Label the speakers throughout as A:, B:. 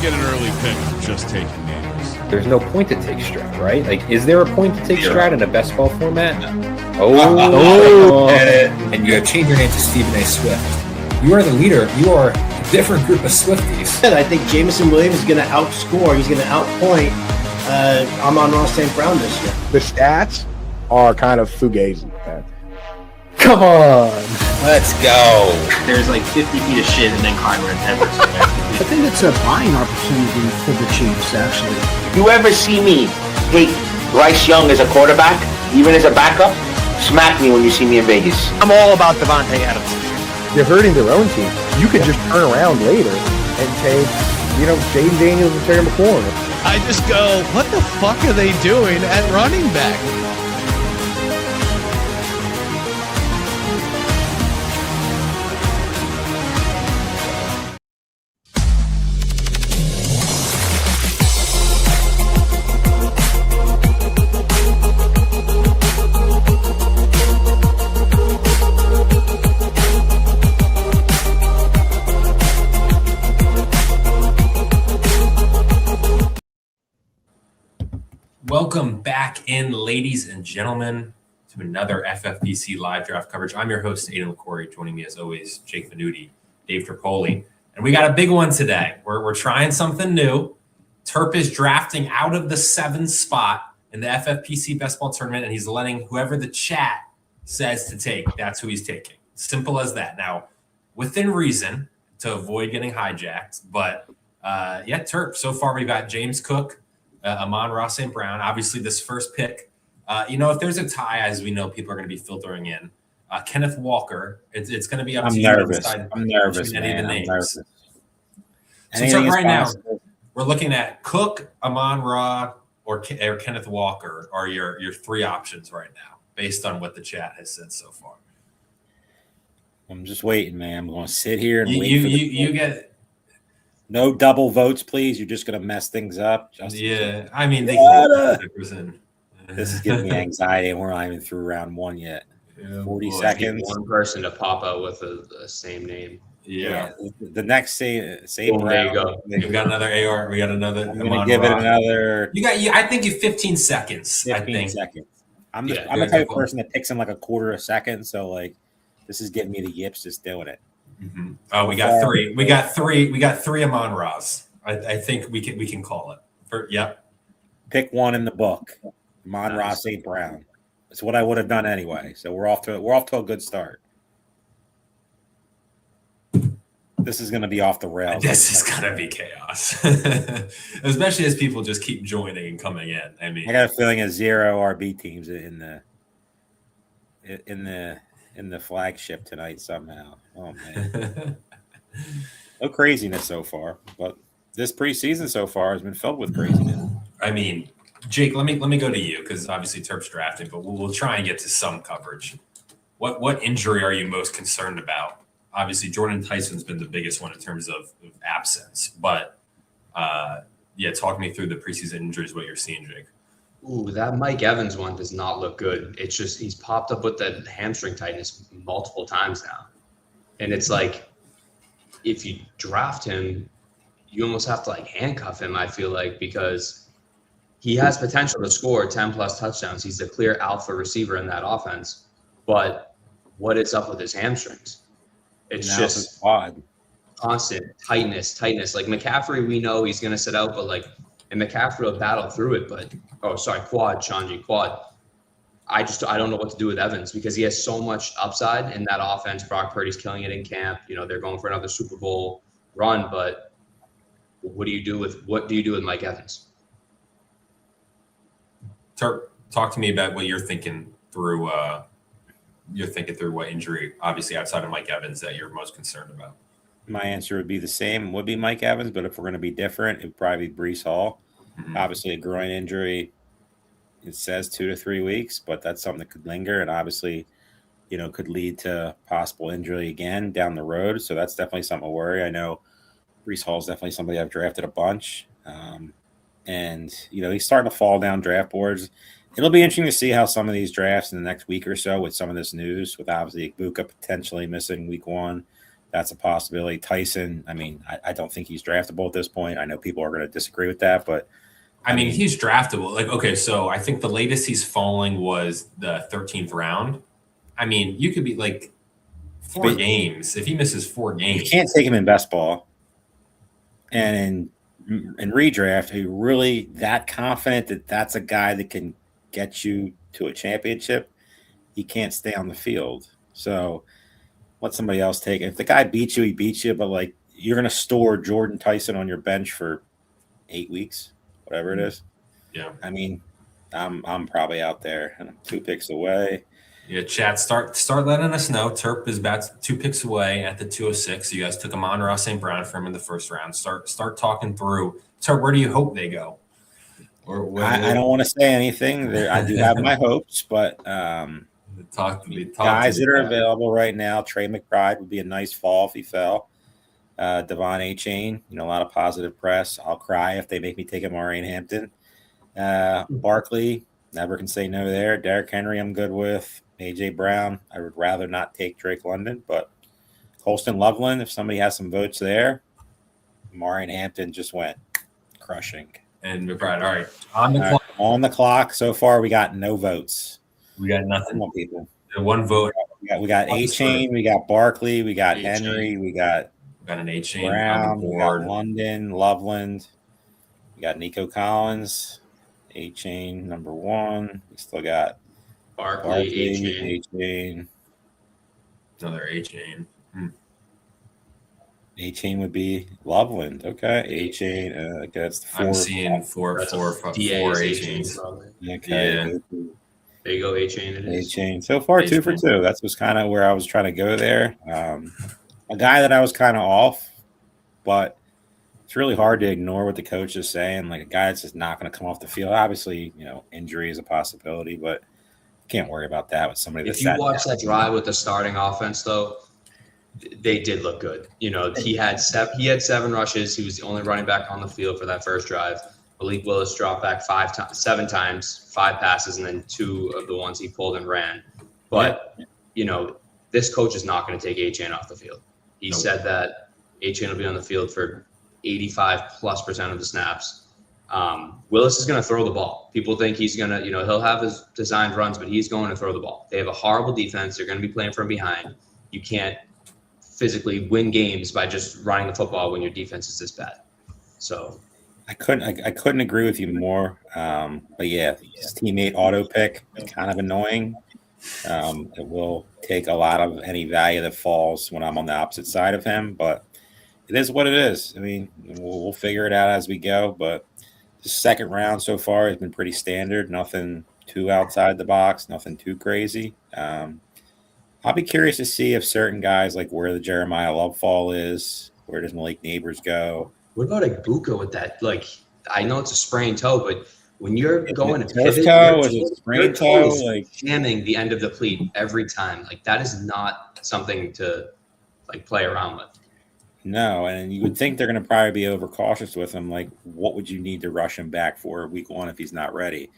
A: get an early pick for just taking names.
B: There's no point to take Strat, right? Like, is there a point to take Strat in a best ball format?
C: And you change your name to Stephen A. Swift. You are the leader. You are a different group of Swifties.
D: And I think Jameson Williams is going to outscore. He's going to outpoint Amon-Ra St. Brown this year.
E: The stats are kind of fugazi, man.
B: Come on.
C: Let's go.
F: There's like 50 feet of shit and then Kyler and Henderson.
G: I think it's a buying opportunity for the Chiefs, actually.
H: You ever see me hate Bryce Young as a quarterback, even as a backup? Smack me when you see me in Vegas.
I: I'm all about Devontae Adams.
E: They're hurting their own team. You could just turn around later and take, Jaden Daniels and Terry McLaurin.
A: I just go, what the fuck are they doing at running back?
J: Welcome back in, ladies and gentlemen, to another FFPC live draft coverage. I'm your host, Aidan Liquorie. Joining me as always, Jake Venuti, Dave Terpoilli. And we got a big one today. We're trying something new. Terp is drafting out of the 7th spot in the FFPC Best Ball Tournament, and he's letting whoever the chat says to take, that's who he's taking. Simple as that. Now, within reason, to avoid getting hijacked. But, Terp, so far we've got James Cook, Amon-Ra St. Brown. Obviously, this first pick, if there's a tie, as we know, people are going to be filtering in. Kenneth Walker, it's going to be up to you.
K: I'm nervous, man. I'm nervous.
J: So right now, we're looking at Cook, Amon-Ra, or Kenneth Walker are your three options right now, based on what the chat has said so far.
K: I'm just waiting, man. I'm going to sit here and wait for
J: you get.
K: No double votes, please. You're just going to mess things up.
J: Yeah, I mean, they can
K: this is giving me anxiety, and we're not even through round one yet. 40 seconds.
F: One person to pop out with the same name.
J: Yeah.
K: The next same
F: round. There you go.
J: We got another AR. We got another.
K: I'm going to give it another.
J: I think you 15 seconds.
K: 15 seconds. I'm the type of person that picks in like a quarter a second. So this is getting me the yips just doing it.
J: Mm-hmm. Oh, we got three. We got three Amon-Ras. I think we can call it. Yep.
K: Pick one in the book. Amon-Ra St. Brown. That's what I would have done anyway. So we're off to a good start. This is going to be off the rails.
J: This is going to be chaos, especially as people just keep joining and coming in. I mean,
K: I got a feeling 0 RB teams in the flagship tonight somehow. Oh man, no craziness so far, but this preseason so far has been filled with craziness.
J: I mean, Jake, let me go to you because obviously Terp's drafting, but we'll try and get to some coverage. What injury are you most concerned about? Obviously, Jordan Tyson's been the biggest one in terms of absence, but talk me through the preseason injuries. What you're seeing, Jake?
F: Ooh, that Mike Evans one does not look good. It's just he's popped up with that hamstring tightness multiple times now. And it's like, if you draft him, you almost have to handcuff him, I feel like, because he has potential to score 10-plus touchdowns. He's the clear alpha receiver in that offense. But what is up with his hamstrings? It's just constant tightness. Like McCaffrey, we know he's going to sit out, but and McCaffrey will battle through it, but quad. I don't know what to do with Evans because he has so much upside in that offense. Brock Purdy's killing it in camp. They're going for another Super Bowl run, but what do you do with Mike Evans?
J: Terp, talk to me about what you're thinking through. What injury, obviously outside of Mike Evans, that you're most concerned about.
K: My answer would be the same. Would be Mike Evans, but if we're going to be different, it would probably be Breece Hall. Mm-hmm. Obviously, a groin injury. It says 2 to 3 weeks, but that's something that could linger and obviously, could lead to possible injury again down the road. So that's definitely something to worry. I know Breece Hall is definitely somebody I've drafted a bunch. And he's starting to fall down draft boards. It'll be interesting to see how some of these drafts in the next week or so with some of this news, with obviously Ibuka potentially missing week 1, That's a possibility. Tyson, I mean, I don't think he's draftable at this point. I know people are going to disagree with that, but
J: I mean, he's draftable. Like, okay, so I think the latest he's falling was the 13th round. I mean, you could be like 4 games. If he misses 4 games.
K: You can't take him in best ball. And in redraft, are you really that confident that that's a guy that can get you to a championship? He can't stay on the field. So let somebody else take it. If the guy beats you, he beats you, but like you're going to store Jordan Tyson on your bench for 8 weeks, whatever it is.
J: Yeah.
K: I mean, I'm probably out there and I'm 2 picks away.
J: Yeah, chat, start letting us know. Terp is about 2 picks away at the 206. You guys took Amon-Ra St. Brown from him in the first round. Start talking through. Terp, where do you hope they go? Or
K: I don't want to say anything. I do have my hopes, but guys that are available right now, Trey McBride would be a nice fall if he fell. Devon A-Chain, a lot of positive press. I'll cry if they make me take Amari in Hampton. Barkley, never can say no there. Derrick Henry, I'm good with. A.J. Brown, I would rather not take Drake London, but Colston Loveland, if somebody has some votes there. Amari and Hampton just went crushing.
J: And McBride, all right.
K: On the clock. So far, we got no votes.
J: We got nothing.
K: Come on, people.
J: 1 vote.
K: We got A-Chain, we got Barkley, we got
J: A-Chain.
K: Henry, we got
J: an A-Chain
K: Brown, we got London, Loveland, we got Nico Collins, A-Chain number 1. We still got
F: Barkley,
K: A-Chain.
J: Another A-Chain.
K: A-Chain would be Loveland. Okay. A-Chain. Okay, that's the 4.
J: I'm seeing four A-Chains.
K: Okay.
F: Yeah. There you go, A-Chain. It is.
K: A-Chain. So far,
J: A-Chain.
K: 2 for 2. That was kind of where I was trying to go there. A guy that I was kind of off, but it's really hard to ignore what the coach is saying. Like a guy that's just not going to come off the field. Obviously, injury is a possibility, but can't worry about that with somebody that's
F: if you watch that drive with the starting offense, though, they did look good. He had 7 rushes. He was the only running back on the field for that first drive. Malik Willis dropped back 7 times, 5 passes, and then 2 of the ones he pulled and ran. But, this coach is not going to take A-Chain off the field. He said that A-Chain will be on the field for 85+% of the snaps. Willis is going to throw the ball. People think he's going to, he'll have his designed runs, but he's going to throw the ball. They have a horrible defense. They're going to be playing from behind. You can't physically win games by just running the football when your defense is this bad. So
K: I couldn't agree with you more. But yeah, his teammate auto pick, kind of annoying. It will take a lot of any value that falls when I'm on the opposite side of him, but it is what it is. I mean, we'll figure it out as we go, but the second round so far has been pretty standard. Nothing too outside the box, nothing too crazy. I'll be curious to see if certain guys, like where the Jeremiah Love fall is, where does Malik Neighbors go?
F: What about Ibuka with that? Like, I know it's a sprained toe, but when you're going to
K: pivot,
F: your toe is like jamming the end of the cleat every time. Like, that is not something to like play around with.
K: No, and you would think they're going to probably be overcautious with him. Like, what would you need to rush him back for week 1 if he's not ready?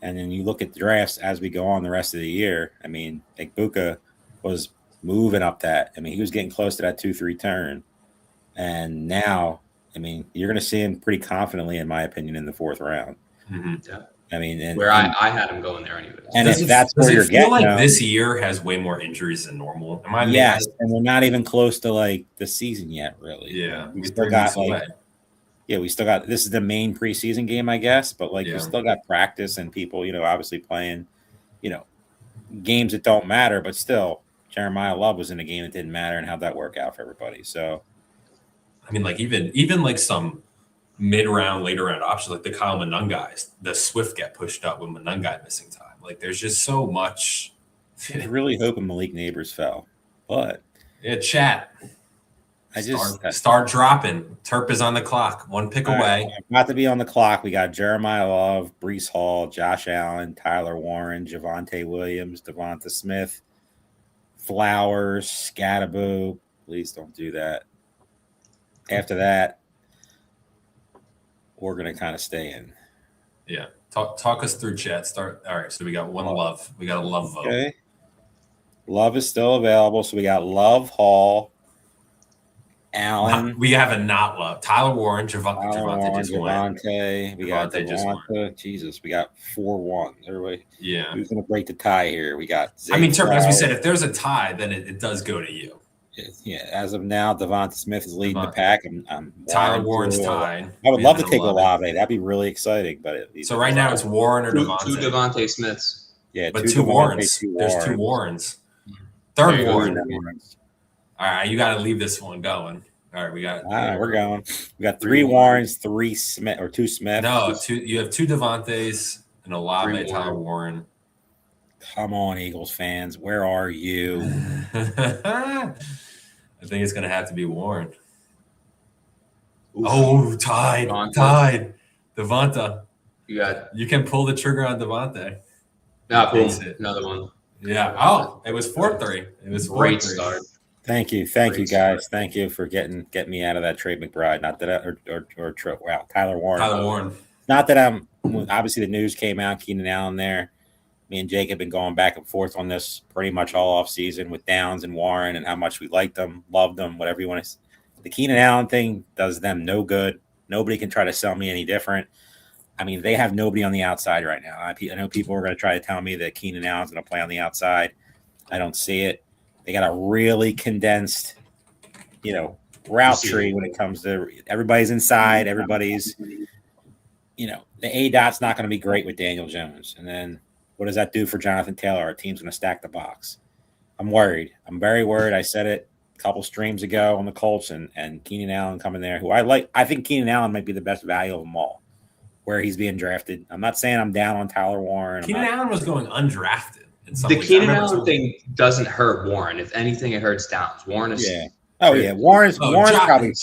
K: And then you look at the drafts as we go on the rest of the year. I mean, Ibuka was moving up that. I mean, he was getting close to that 2-3 turn. And now, I mean, you're going to see him pretty confidently, in my opinion, in the 4th round.
F: Mm-hmm. Yeah.
K: I mean,
F: I had him going there anyways.
K: And if that's where you're getting,
J: like this year has way more injuries than normal. Am I?
K: Yes, and we're not even close to like the season yet, really.
J: Yeah,
K: we still got we still got. This is the main preseason game, I guess, but we still got practice and people, obviously playing, games that don't matter, but still, Jeremiah Love was in a game that didn't matter, and how'd that work out for everybody? So,
J: I mean, like even like some mid-round, later-round options, like the Kyle Monungai, the Swift get pushed up with Monungai missing time. Like, there's just so much.
K: I was really hoping Malik Neighbors fell, but
J: chat. Start dropping. Terp is on the clock. 1 pick away.
K: Not to be on the clock. We got Jeremiah Love, Breece Hall, Josh Allen, Tyler Warren, Javonte Williams, Devonta Smith, Flowers, Scatterbo. Please don't do that. After that, we're going to kind of stay in.
J: Yeah. Talk us through chat. All right. So we got one Love. We got a Love vote.
K: Okay. Love is still available. So we got Love, Hall, Allen.
J: We have a not love. Tyler Warren, Javante just won.
K: Javante. We got Devonta. Jesus, we got 4-1. Everybody.
J: Yeah.
K: Who's going to break the tie here? We got.
J: I mean, Terp, as we said, if there's a tie, then it does go to you.
K: Yeah. As of now, Devonta Smith is leading the pack. I'm
J: Tyler Warren's tied.
K: I would love to take Olave. That'd be really exciting. But
J: so right now it's Warren or Devonta.
F: Two Devonta Smiths.
K: Yeah,
J: but two Warrens. There's 2 Warrens. Third Warren. All right, you got to leave this one going. All right, we got.
K: All right, we're going. We got 3 Warrens, 3 Smith or 2 Smith.
J: No, 2. You have 2 Devontaes and Olave, Tyler Warren.
K: Come on, Eagles fans, where are you?
J: I think it's going to have to be Warren. Oof. Oh, tied. Devonta. You can pull the trigger on Devonta.
F: Yeah, boom. Another one.
J: Yeah. Oh, it was 4-3. It was
F: great start.
K: Thank you guys. Start. Thank you for getting me out of that Trey McBride. Not that Tyler Warren. Not that I'm. Obviously, the news came out. Keenan Allen there. Me and Jake have been going back and forth on this pretty much all off season with Downs and Warren and how much we liked them, loved them, whatever you want to. The Keenan Allen thing does them no good. Nobody can try to sell me any different. I mean, they have nobody on the outside right now. I know people are going to try to tell me that Keenan Allen's going to play on the outside. I don't see it. They got a really condensed, route tree when it comes to everybody's inside. Everybody's, the A dot's not going to be great with Daniel Jones. And then what does that do for Jonathan Taylor? Our team's going to stack the box. I'm worried. I'm very worried. I said it a couple streams ago on the Colts and Keenan Allen coming there, who I like. I think Keenan Allen might be the best value of them all, where he's being drafted. I'm not saying I'm down on Tyler Warren.
J: Keenan Allen was going undrafted.
F: The Keenan Allen thing doesn't hurt Warren. If anything, it hurts Downs. Warren is
K: Warren's probably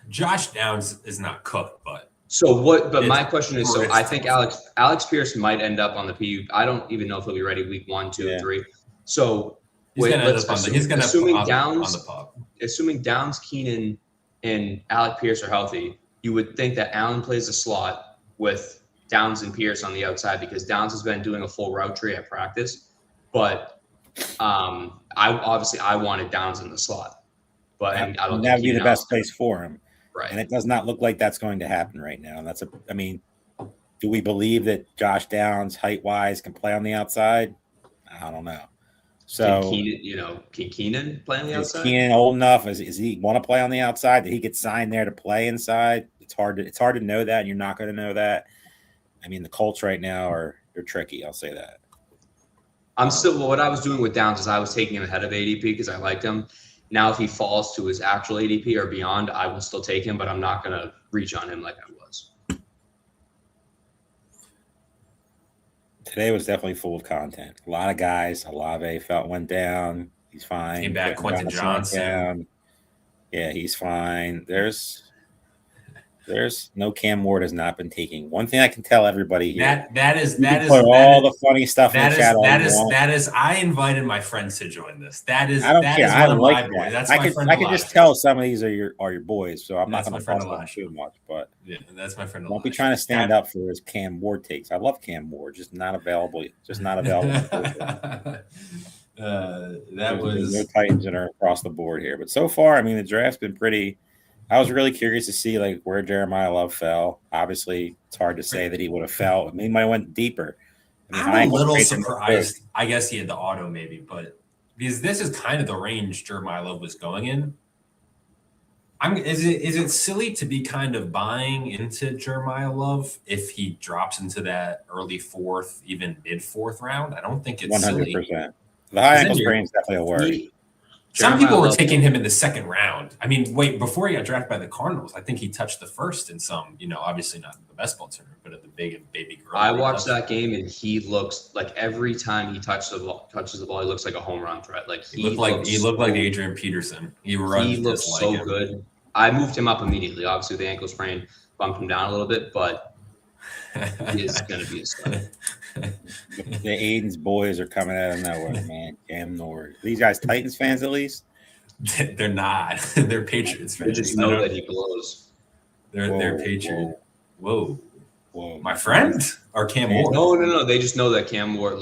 J: Josh Downs is not cooked, but
F: But my question is, so I think Alex Pierce might end up on the PU. I don't even know if he'll be ready week 1, 2, 3. So assuming Downs, Keenan, and Alec Pierce are healthy, you would think that Allen plays a slot with Downs and Pierce on the outside because Downs has been doing a full route tree at practice. But I wanted Downs in the slot, but I don't.
K: That would be the best place for him,
F: right?
K: And it does not look like that's going to happen right now. And do we believe that Josh Downs, height wise, can play on the outside? I don't know. So
F: can Keenan play on the outside?
K: Is Keenan old enough? Is he want to play on the outside? Did he get signed there to play inside? It's hard to know that, and you're not going to know that. I mean, the Colts right now they're tricky. I'll say that.
F: What I was doing with Downs is I was taking him ahead of ADP because I liked him. Now, if he falls to his actual ADP or beyond, I will still take him, but I'm not going to reach on him like I was.
K: Today was definitely full of content. A lot of guys. Olave went down. He's fine.
J: Came back. Quentin Johnson.
K: Yeah, he's fine. There's no Cam Ward has not been taking. One thing I can tell everybody here.
J: That is
K: all the funny stuff in the chat.
J: That is. I invited my friends to join this. That is.
K: I don't care. I don't like that.
J: Boys. That's
K: I
J: my
K: can.
J: friend
K: I can just tell some of these are your boys. So I'm not going to fuss them too much. But
J: yeah, that's my friend.
K: Don't be trying to stand up for his Cam Ward takes. I love Cam Ward, just not available.
J: That was
K: no Titans that are across the board here. But so far, the draft's been pretty. I was really curious to see where Jeremiah Love fell. Obviously, it's hard to say that he would have fell. He might have went deeper.
J: I'm a little surprised. I guess he had the auto maybe, but because this is kind of the range Jeremiah Love was going in. Is it silly to be kind of buying into Jeremiah Love if he drops into that early 4th, even mid 4th round? I don't think it's 100%. Silly.
K: The high ankle sprain is definitely a worry.
J: Some people were taking him in the 2nd round. Before he got drafted by the Cardinals, I think he touched the 1st in some, obviously not in the best ball tournament, but at the big and baby girl.
F: I watched that game and he looks like every time he touches the ball, he looks like a home run threat. He
J: looked like Adrian Peterson. He looks
F: so good. I moved him up immediately. Obviously, the ankle sprain bumped him down a little bit, but he is going to be a stud.
K: The Aiden's boys are coming out of nowhere, man. Cam Nord. These guys Titans fans at least?
J: They're not. They're Patriots fans.
F: They just know that he blows.
J: They're Patriots. Whoa. My friend? Or Cam Ward?
F: No. They just know that Cam Ward,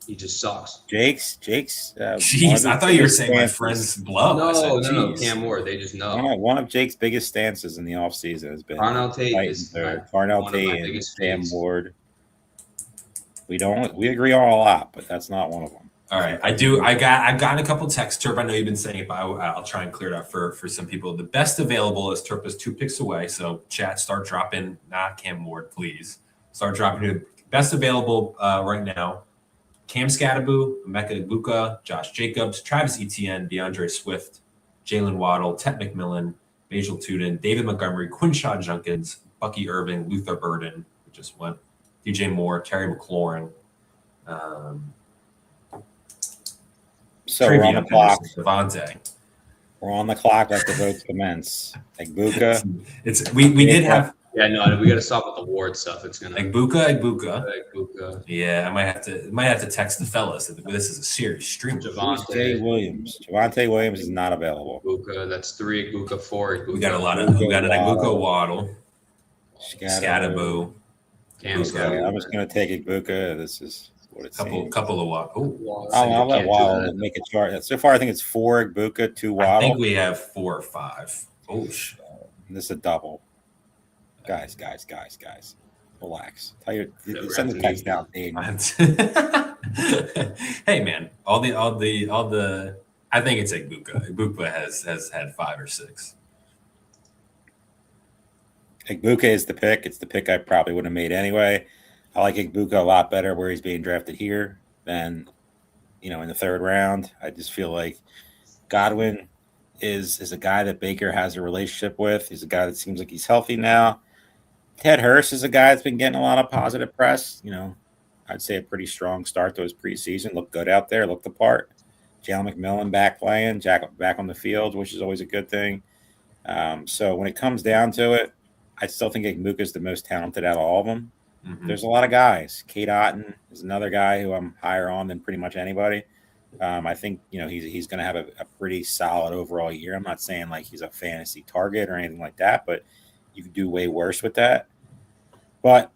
F: He just sucks.
K: Jake's.
J: Jeez, I thought you were saying my friend's blow.
F: No, Cam Ward. They just know.
K: One of Jake's biggest stances in the offseason has been
F: Parnell Tate
K: Parnell Tate and Cam Ward. We agree on a lot, but that's not one of them.
J: All right, I've gotten a couple texts. Terp, I know you've been saying it, but I'll try and clear it up for some people. The best available is Terp is 2 picks away. So chat, start dropping. Not Cam Ward, please. Start dropping the best available right now. Cam Scattaboo, Emeka Egbuka, Josh Jacobs, Travis Etienne, DeAndre Swift, Jalen Waddle, Tet McMillan, Basil Tudin, David Montgomery, Quinshaw Junkins, Bucky Irving, Luther Burden, who just went, DJ Moore, Terry McLaurin.
K: So we're on the clock.
J: Devontae.
K: We're on the clock. Let the votes commence. Egbuka.
J: We did have.
F: Yeah, no, we got to stop with the Ward stuff. It's gonna
J: Egbuka. Yeah, I might have to text the fellas. This is a serious stream.
K: Javonte Williams. Javonte Williams is not available.
F: Egbuka. That's 3. Egbuka 4. Egbuka.
J: We got a lot of. We got an Egbuka Waddle. Scattaboo.
F: Cam Scattaboo.
K: I'm just gonna take Egbuka. This is what it's
J: couple of Waddle.
K: I'll let Waddle make it short. So far, I think it's 4 Egbuka, 2 Waddle.
J: I think we have 4 or 5. Oh shit!
K: This is a double. Guys, relax. Send the text down, Aidan.
J: Hey man, all the. I think it's Egbuka. Egbuka has had 5 or 6.
K: Egbuka is the pick. It's the pick I probably would have made anyway. I like Egbuka a lot better where he's being drafted here than, in the 3rd round. I just feel like Godwin is a guy that Baker has a relationship with. He's a guy that seems like he's healthy now. Ted Hurst is a guy that's been getting a lot of positive press. I'd say a pretty strong start to his preseason. Looked good out there, looked the part. Jalen McMillan back playing, Jack back on the field, which is always a good thing. So when it comes down to it, I still think Egbuka is the most talented out of all of them. Mm-hmm. There's a lot of guys. Kate Otten is another guy who I'm higher on than pretty much anybody. I think, he's going to have a pretty solid overall year. I'm not saying like he's a fantasy target or anything like that, but you could do way worse with that. But,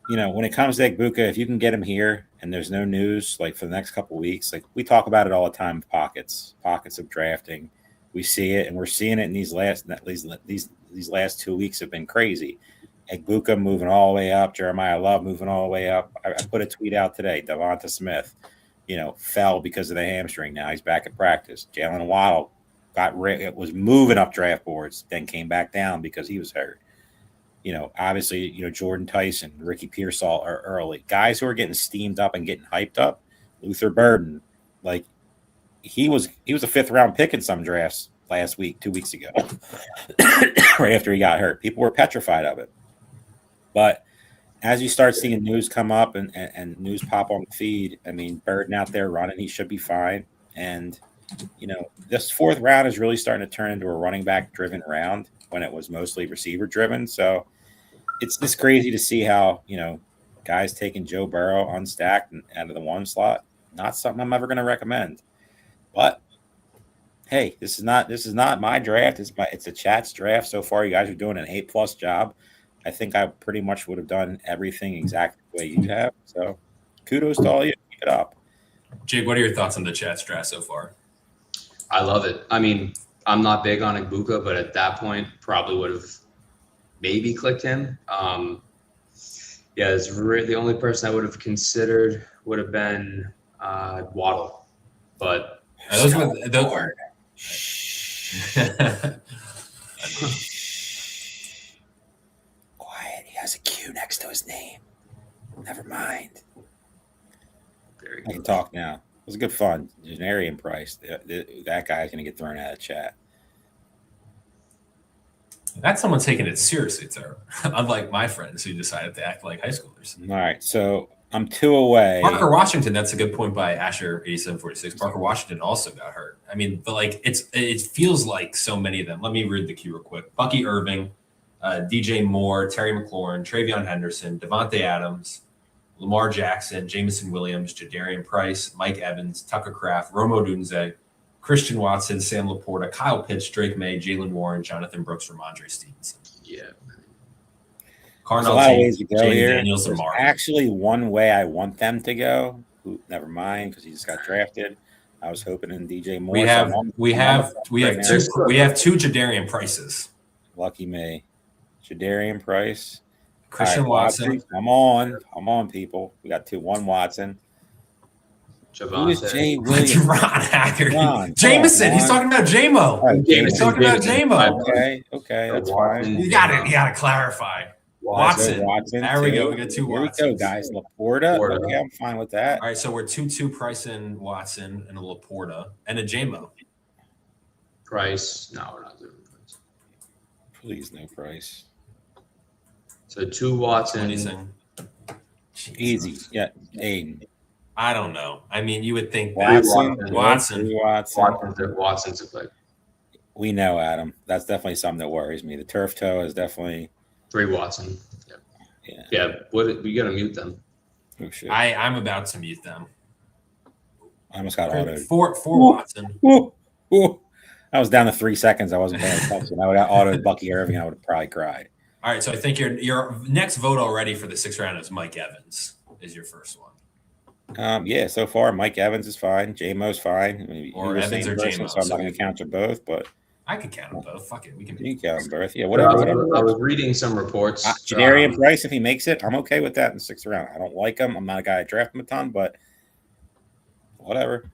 K: when it comes to Egbuka, if you can get him here and there's no news, like for the next couple of weeks, like we talk about it all the time, pockets of drafting. We see it, and we're seeing it in these last 2 weeks have been crazy. Egbuka moving all the way up, Jeremiah Love moving all the way up. I put a tweet out today, Devonta Smith, fell because of the hamstring. Now he's back at practice. Jalen Waddle was moving up draft boards, then came back down because he was hurt. Obviously, Jordan Tyson, Ricky Pearsall are early. Guys who are getting steamed up and getting hyped up. Luther Burden, like he was a 5th round pick in some drafts last week, 2 weeks ago, right after he got hurt. People were petrified of it. But as you start seeing news come up and news pop on the feed, I mean, Burden out there running, he should be fine. And, this 4th round is really starting to turn into a running back driven round when it was mostly receiver driven. So it's just crazy to see how, guys taking Joe Burrow unstacked and out of the 1 slot. Not something I'm ever going to recommend. But hey, this is not my draft. It's a chat's draft. So far, you guys are doing an A+ job. I think I pretty much would have done everything exactly the way you have. So kudos to all of you. Keep it up.
J: Jake, what are your thoughts on the chat's draft so far?
F: I love it. I mean, I'm not big on Egbuka, but at that point, probably would have maybe clicked him. The only person I would have considered would have been Waddle. But
J: those
K: quiet. He has a Q next to his name. Never mind. I can talk now. It was good fun. Janarian Price. That guy's going to get thrown out of chat.
J: That's someone taking it seriously, Terp. Unlike my friends who decided to act like high schoolers.
K: All right. So I'm 2 away.
J: Parker Washington, that's a good point by Asher 8746. Parker Washington also got hurt. I mean, but like it feels like so many of them. Let me read the queue real quick. Bucky Irving, DJ Moore, Terry McLaurin, Travion Henderson, Devontae Adams, Lamar Jackson, Jameson Williams, Jadarian Price, Mike Evans, Tucker Kraft, Romo Dunze, Christian Watson, Sam Laporta, Kyle Pitts, Drake May, Jalen Warren, Jonathan Brooks, Ramondre Stevenson.
F: Yeah.
K: There's a lot of ways to go
J: Jaden
K: here.
J: Daniels,
K: There's
J: Lamar.
K: actually one way I want them to go, who never mind because he just got drafted. I was hoping in DJ Moore.
J: We have two Jadarian Prices.
K: Lucky me. Jadarian Price.
J: Christian Watson.
K: I'm on, people. We got 1 Watson. Who is Jay Williams?
J: Ron Haggerty. Jameson. He's talking about J-Mo. He's talking about J-Mo.
K: Okay, that's fine.
J: You gotta clarify. Watson. There we go. We got 2 Watsons.
K: Here we go, guys. Laporta. Okay, I'm fine with that.
J: All right, so we're 2-2 Price and Watson and a Laporta and a J-Mo.
F: Price. No, we're not doing Price.
K: Please, no Price.
F: So 2 Watson.
K: Easy. Yeah, Aidan.
J: I don't know. I mean, you would think
K: Watson.
F: Watson's a pick.
K: We know, Adam. That's definitely something that worries me. The turf toe is definitely
F: 3 Watson. Yeah. We gotta mute them.
K: Oh shit!
J: I'm about to mute them.
K: I almost got autoed.
J: 4 Watson.
K: I was down to 3 seconds. I wasn't paying attention. I would have autoed Bucky Irving. I would have probably cried.
J: All right, so I think your next vote already for the 6th round is Mike Evans. Is your first one?
K: Yeah, so far Mike Evans is fine. J-Mo's fine. I mean,
J: or Evans or J-Mo.
K: So I'm not going to counter both, but
J: I could count them both. Fuck it, we can.
K: You can count them both. Yeah, whatever.
F: I was reading some reports.
K: Jadarian Price, if he makes it, I'm okay with that in the 6th round. I don't like him. I'm not a guy I draft him a ton, but whatever.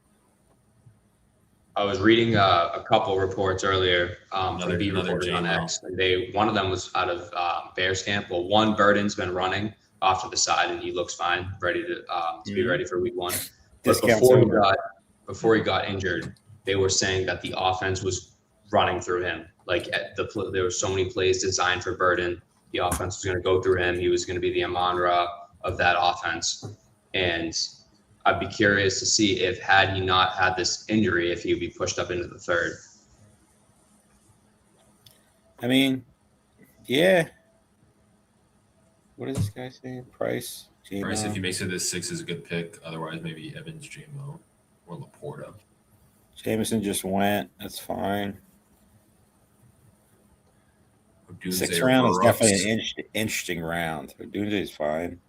F: I was reading a couple reports earlier from B reporters on X. And one of them was out of Bears camp. Well, one Burden's been running off to the side, and he looks fine, ready to be ready for week 1. But before he got injured, they were saying that the offense was running through him. Like there were so many plays designed for Burden. The offense was going to go through him. He was going to be the Amon-Ra of that offense. And I'd be curious to see if, had he not had this injury, if he would be pushed up into the 3rd.
K: I mean, yeah. What is this guy saying? Price? J-Mo?
J: Price, if he makes it this 6 is a good pick. Otherwise, maybe Evans, J-Mo, or Laporta.
K: Jameson just went. That's fine. 6th round is definitely an interesting round. Odunze is fine.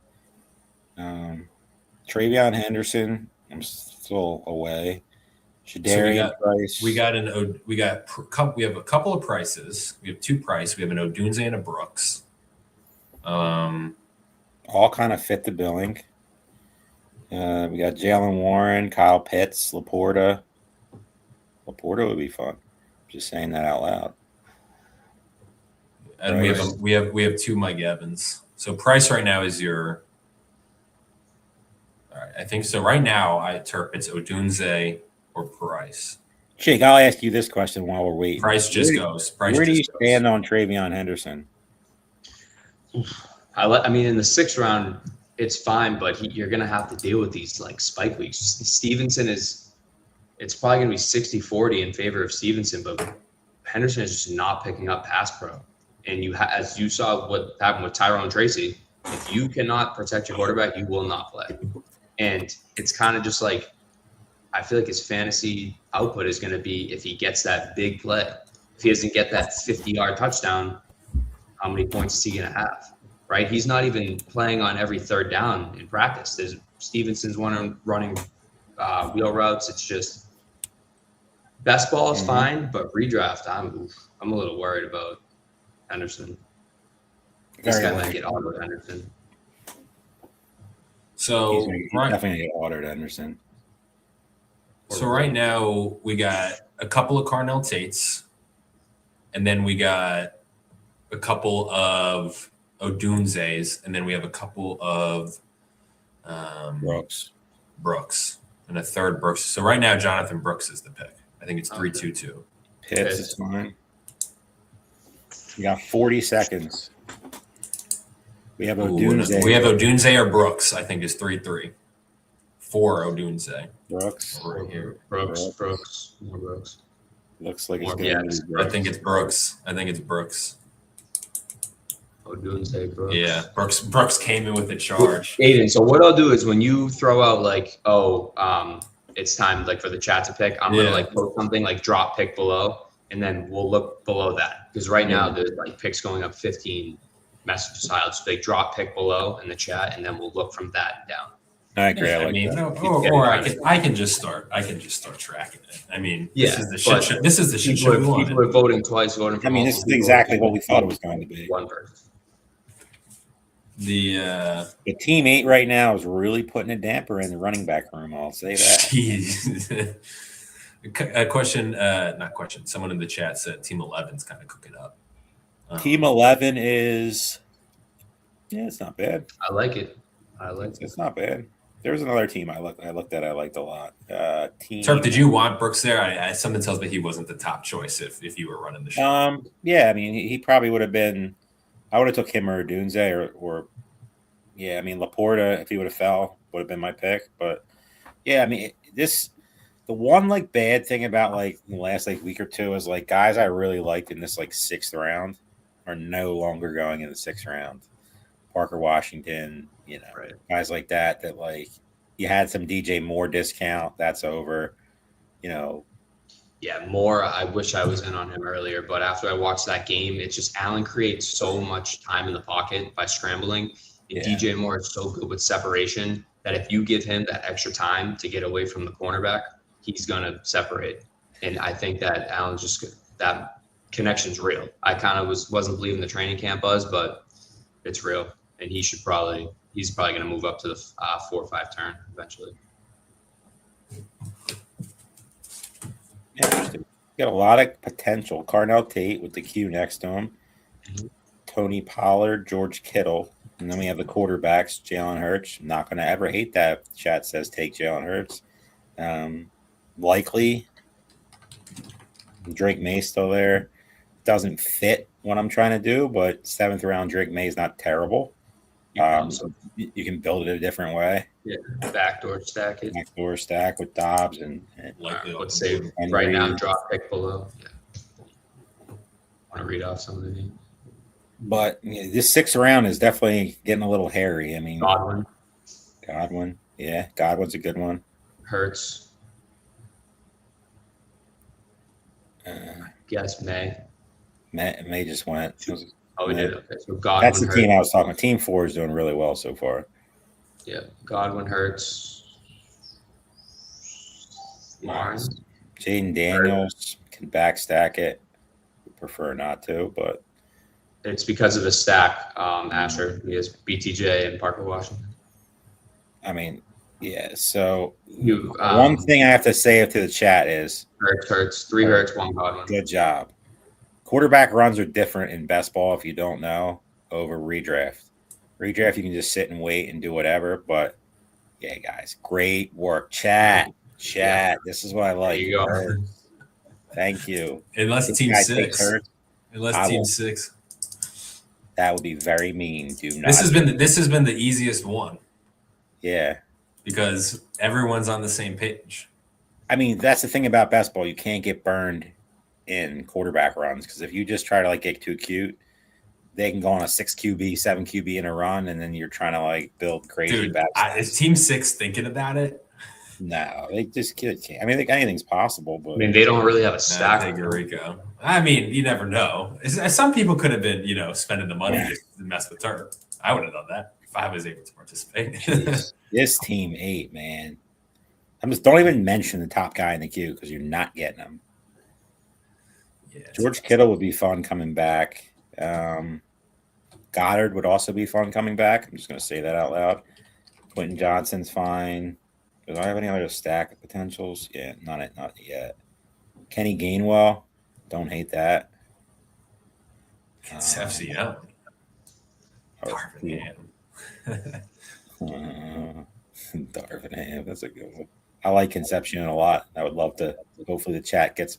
K: Travion Henderson, I'm still away. Shadarian Price.
J: We have a couple of prices. We have 2 Price. We have an Odunze and a Brooks.
K: All kind of fit the billing. We got Jalen Warren, Kyle Pitts, Laporta. Laporta would be fun. Just saying that out loud.
J: And we have 2 Mike Evans. So Price right now is your. All right, I think so. Right now, Terp, it's Odunze or Price.
K: Jake, I'll ask you this question while we're waiting.
J: Price just goes.
K: Where do you stand on Travion Henderson?
F: I mean, in the 6th round, it's fine, but you're going to have to deal with these like spike weeks. Stevenson it's probably going to be 60-40 in favor of Stevenson, but Henderson is just not picking up pass pro. And as you saw what happened with Tyrone Tracy, if you cannot protect your quarterback, you will not play. And it's kind of just like, I feel like his fantasy output is going to be if he gets that big play. If he doesn't get that 50-yard touchdown, how many points is he going to have? Right? He's not even playing on every 3rd down in practice. Stevenson's running wheel routes. It's just best ball is fine, but redraft, I'm a little worried about Henderson. This guy might get autoed Henderson.
J: So
K: he's definitely get autoed Henderson.
J: So right now we got a couple of Carnell Tates, and then we got a couple of Odunze's, and then we have a couple of
K: Brooks,
J: and a 3rd Brooks. So right now Jonathan Brooks is the pick. I think it's 3-2-2.
K: Pitts is fine. We got 40 seconds. We have Odunze.
J: We have Odunze or Brooks. I think is 3-3. 4 Odunze.
K: Brooks.
J: Over here.
F: Brooks. More Brooks.
K: Looks like it's
J: going to be Brooks. I think it's Brooks.
F: Odunze, Brooks.
J: Yeah, Brooks came in with the charge.
F: Aidan, so what I'll do is when you throw out like, it's time like for the chat to pick, I'm gonna like post something like drop pick below, and then we'll look below that because right now there's like picks going up 15 messages high. I'll just like drop pick below in the chat, and then we'll look from that down.
K: I agree.
J: I mean, I can just start tracking it. I mean, this is the shit show. This is the shit show.
F: People are voting twice, voting for.
K: I mean, this is exactly what we thought it was going to be.
F: One person.
J: The
K: Team 8 right now is really putting a damper in the running back room. I'll say that.
J: Jeez. A question, not question. Someone in the chat said Team 11's kind of cooking up.
K: Team 11 is, it's not bad.
F: I like it.
K: It's not bad. There was another team I looked at. I liked a lot.
J: Terp, did you want Brooks there? Something tells me he wasn't the top choice if you were running the show.
K: Yeah, I mean, he probably would have been. I would have took him or Dunze or yeah, I mean, Laporta, if he would have fell, would have been my pick. But yeah, I mean, the one like bad thing about like the last like week or two is like guys I really liked in this like 6th round are no longer going in the 6th round. Parker Washington, guys like that like you had some DJ Moore discount. That's over,
F: Yeah, Moore, I wish I was in on him earlier, but after I watched that game, it's just Allen creates so much time in the pocket by scrambling. And DJ Moore is so good with separation that if you give him that extra time to get away from the cornerback, he's going to separate. And I think that Allen's that connection's real. I kind of wasn't believing the training camp buzz, but it's real. And he's probably going to move up to the 4 or 5 turn eventually.
K: Interesting. Got a lot of potential. Carnell Tate with the Q next to him. Mm-hmm. Tony Pollard, George Kittle. And then we have the quarterbacks, Jalen Hurts. I'm not going to ever hate that. Chat says take Jalen Hurts. Likely. Drake May still there. Doesn't fit what I'm trying to do, but 7th round Drake May is not terrible. So you can build it a different way.
F: Yeah, backdoor stack it.
K: Backdoor stack with Dobbs and
F: let's say right now drop pick below. Yeah. Want to read off some of the names?
K: But this 6th round is definitely getting a little hairy. I mean, Godwin. Yeah, Godwin's a good one.
F: Hurts. Guess May.
K: May just went.
F: Oh, we did. Okay, so Godwin.
K: That's the team I was talking about. Team 4 is doing really well so far.
F: Yeah, Godwin, Hurts. Mars.
K: Jaden Daniels can backstack it. We prefer not to, but
F: it's because of the stack, Asher. He has BTJ and Parker Washington.
K: I mean, yeah. So one thing I have to say to the chat is
F: Hurts, 3 Hurts, 1 Godwin.
K: Good job. Quarterback runs are different in best ball if you don't know over redraft. Redraft, you can just sit and wait and do whatever. But yeah, guys, great work. Chat. This is what I like.
F: There you go.
K: Thank you.
J: Unless team 6. Unless team 6.
K: That would be very mean. Do not.
J: This has been the easiest one.
K: Yeah.
J: Because everyone's on the same page.
K: I mean, that's the thing about best ball. You can't get burned in quarterback runs because if you just try to like get too cute, they can go on a 6 QB, 7 QB in a run, and then you're trying to like build crazy.
J: Dude, is Team 6 thinking about it?
K: No, they just can't. I mean, anything's possible, but
F: I mean, they don't really have a stack.
J: Rico. I mean, you never know. Some people could have been, spending the money just to mess with Terp. I would have done that if I was able to participate.
K: This team 8, man. Don't even mention the top guy in the queue because you're not getting him. Yeah, George Kittle would be fun coming back. Goddard would also be fun coming back. I'm just going to say that out loud. Quentin Johnson's fine. Do I have any other stack of potentials? Yeah, not yet. Kenny Gainwell, don't hate that.
J: It's FCL.
K: Darvin Ham. That's a good one. I like Concepcion a lot. I would love to. Hopefully, the chat gets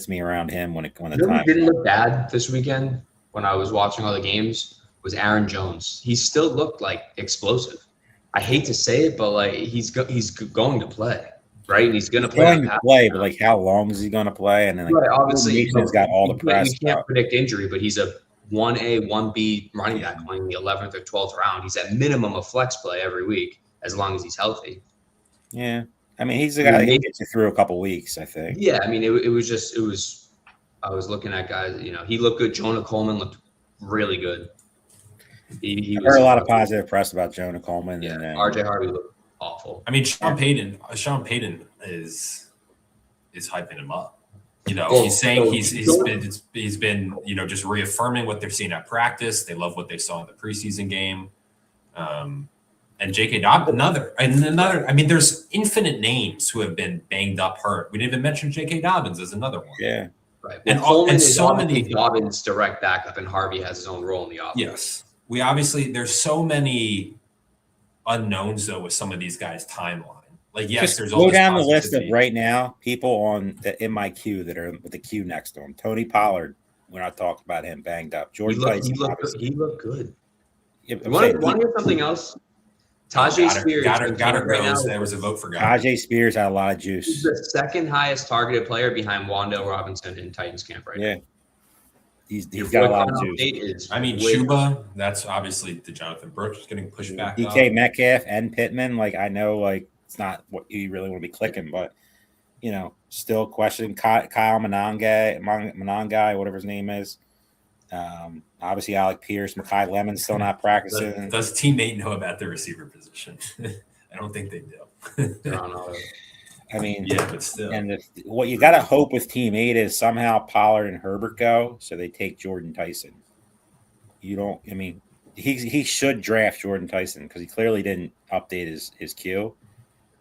K: me around him when the time
F: didn't look bad this weekend when I was watching all the games. Was Aaron Jones? He still looked like explosive. I hate to say it, but like he's going to play, right? And he's going to
K: play. But like, how long is he going to play? And then like,
F: obviously,
K: he's got all the press.
F: We can't predict injury, but he's a 1A, 1B running back playing the 11th or 12th round. He's at minimum of flex play every week as long as he's healthy.
K: Yeah, I mean, he's the guy that gets you through a couple weeks, I think.
F: Yeah, I mean, it was. I was looking at guys. He looked good. Jonah Coleman looked really good.
K: I heard a lot of positive press about Jonah Coleman.
F: Yeah,
K: and
F: RJ Harvey looked awful.
J: I mean, Sean Payton is hyping him up. You know,
F: Well,
J: he's saying
F: so
J: he's been just reaffirming what they're seeing at practice. They love what they saw in the preseason game. And J.K. Dobbins, another. I mean, there's infinite names who have been banged up, hurt. We didn't even mention J.K. Dobbins as another one.
K: Yeah.
F: Right.
J: And
F: Coleman is
J: so
F: obviously
J: many
F: Dobbins' direct backup, and Harvey has his own role in the offense.
J: Yes, there's so many unknowns though with some of these guys' timeline. Like, yes,
K: Just
J: there's all
K: go
J: this
K: down the list of
J: positivity.
K: right now people on in my queue that are with the queue next to him. Tony Pollard, we're not talking about him, banged up. Jordan Tyson,
F: He looked good.
K: Yeah,
F: You want to hear something else? Tajay Spears.
J: Got her
F: right now,
J: goes. There was a vote for God.
K: Tajay Spears had a lot of
F: He's
K: juice.
F: the second highest targeted player behind Wandale Robinson in Titans camp right
K: Yeah.
F: now.
K: He's got a lot of juice.
J: I mean, Chuba, that's obviously the Jonathan Brooks getting pushed back
K: DK
J: up.
K: Metcalf and Pittman, like I know, like it's not what you really want to be clicking, but still questioning Kyle Monangai, whatever his name is. Obviously Alec Pierce, Mekhi Lemon's still not practicing.
J: Does teammate know about the receiver position? I don't think they do.
F: They're on auto.
K: I mean,
J: yeah, but still.
K: And what you got to hope with Team 8 is somehow Pollard and Herbert go, so they take Jordan Tyson. He should draft Jordan Tyson because he clearly didn't update his queue.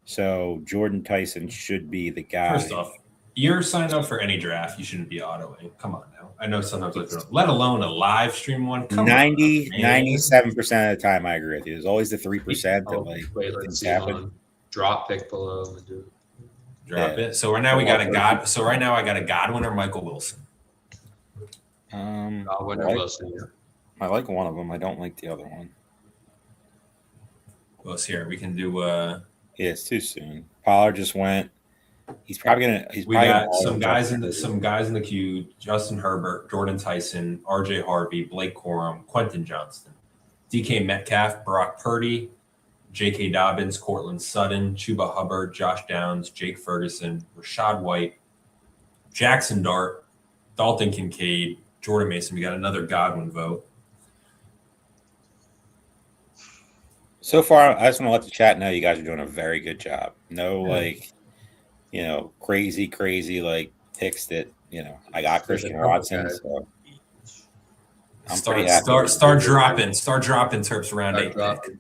K: So Jordan Tyson should be the guy.
J: First off, you're signed up for any draft. You shouldn't be autoing. Come on now. I know sometimes, let alone a live stream one.
K: 97% of the time, I agree with you. There's always the 3% that
F: let's see
K: happen.
F: Drop pick below.
J: Drop it. So right now I got a Godwin or Michael Wilson.
F: Godwin or Wilson. Yeah.
K: I like one of them. I don't like the other one.
J: Well, here we can do.
K: Yeah, it's too soon. Pollard just went. He's probably gonna.
J: We got some guys in the queue: Justin Herbert, Jordan Tyson, R.J. Harvey, Blake Corum, Quentin Johnston, DK Metcalf, Brock Purdy, J.K. Dobbins, Cortland Sutton, Chuba Hubbard, Josh Downs, Jake Ferguson, Rashad White, Jackson Dart, Dalton Kincaid, Jordan Mason. We got another Godwin vote.
K: So far, I just want to let the chat know you guys are doing a very good job. No, crazy like picks that I got Christian Watson. So
J: start dropping Terps around 8 pick.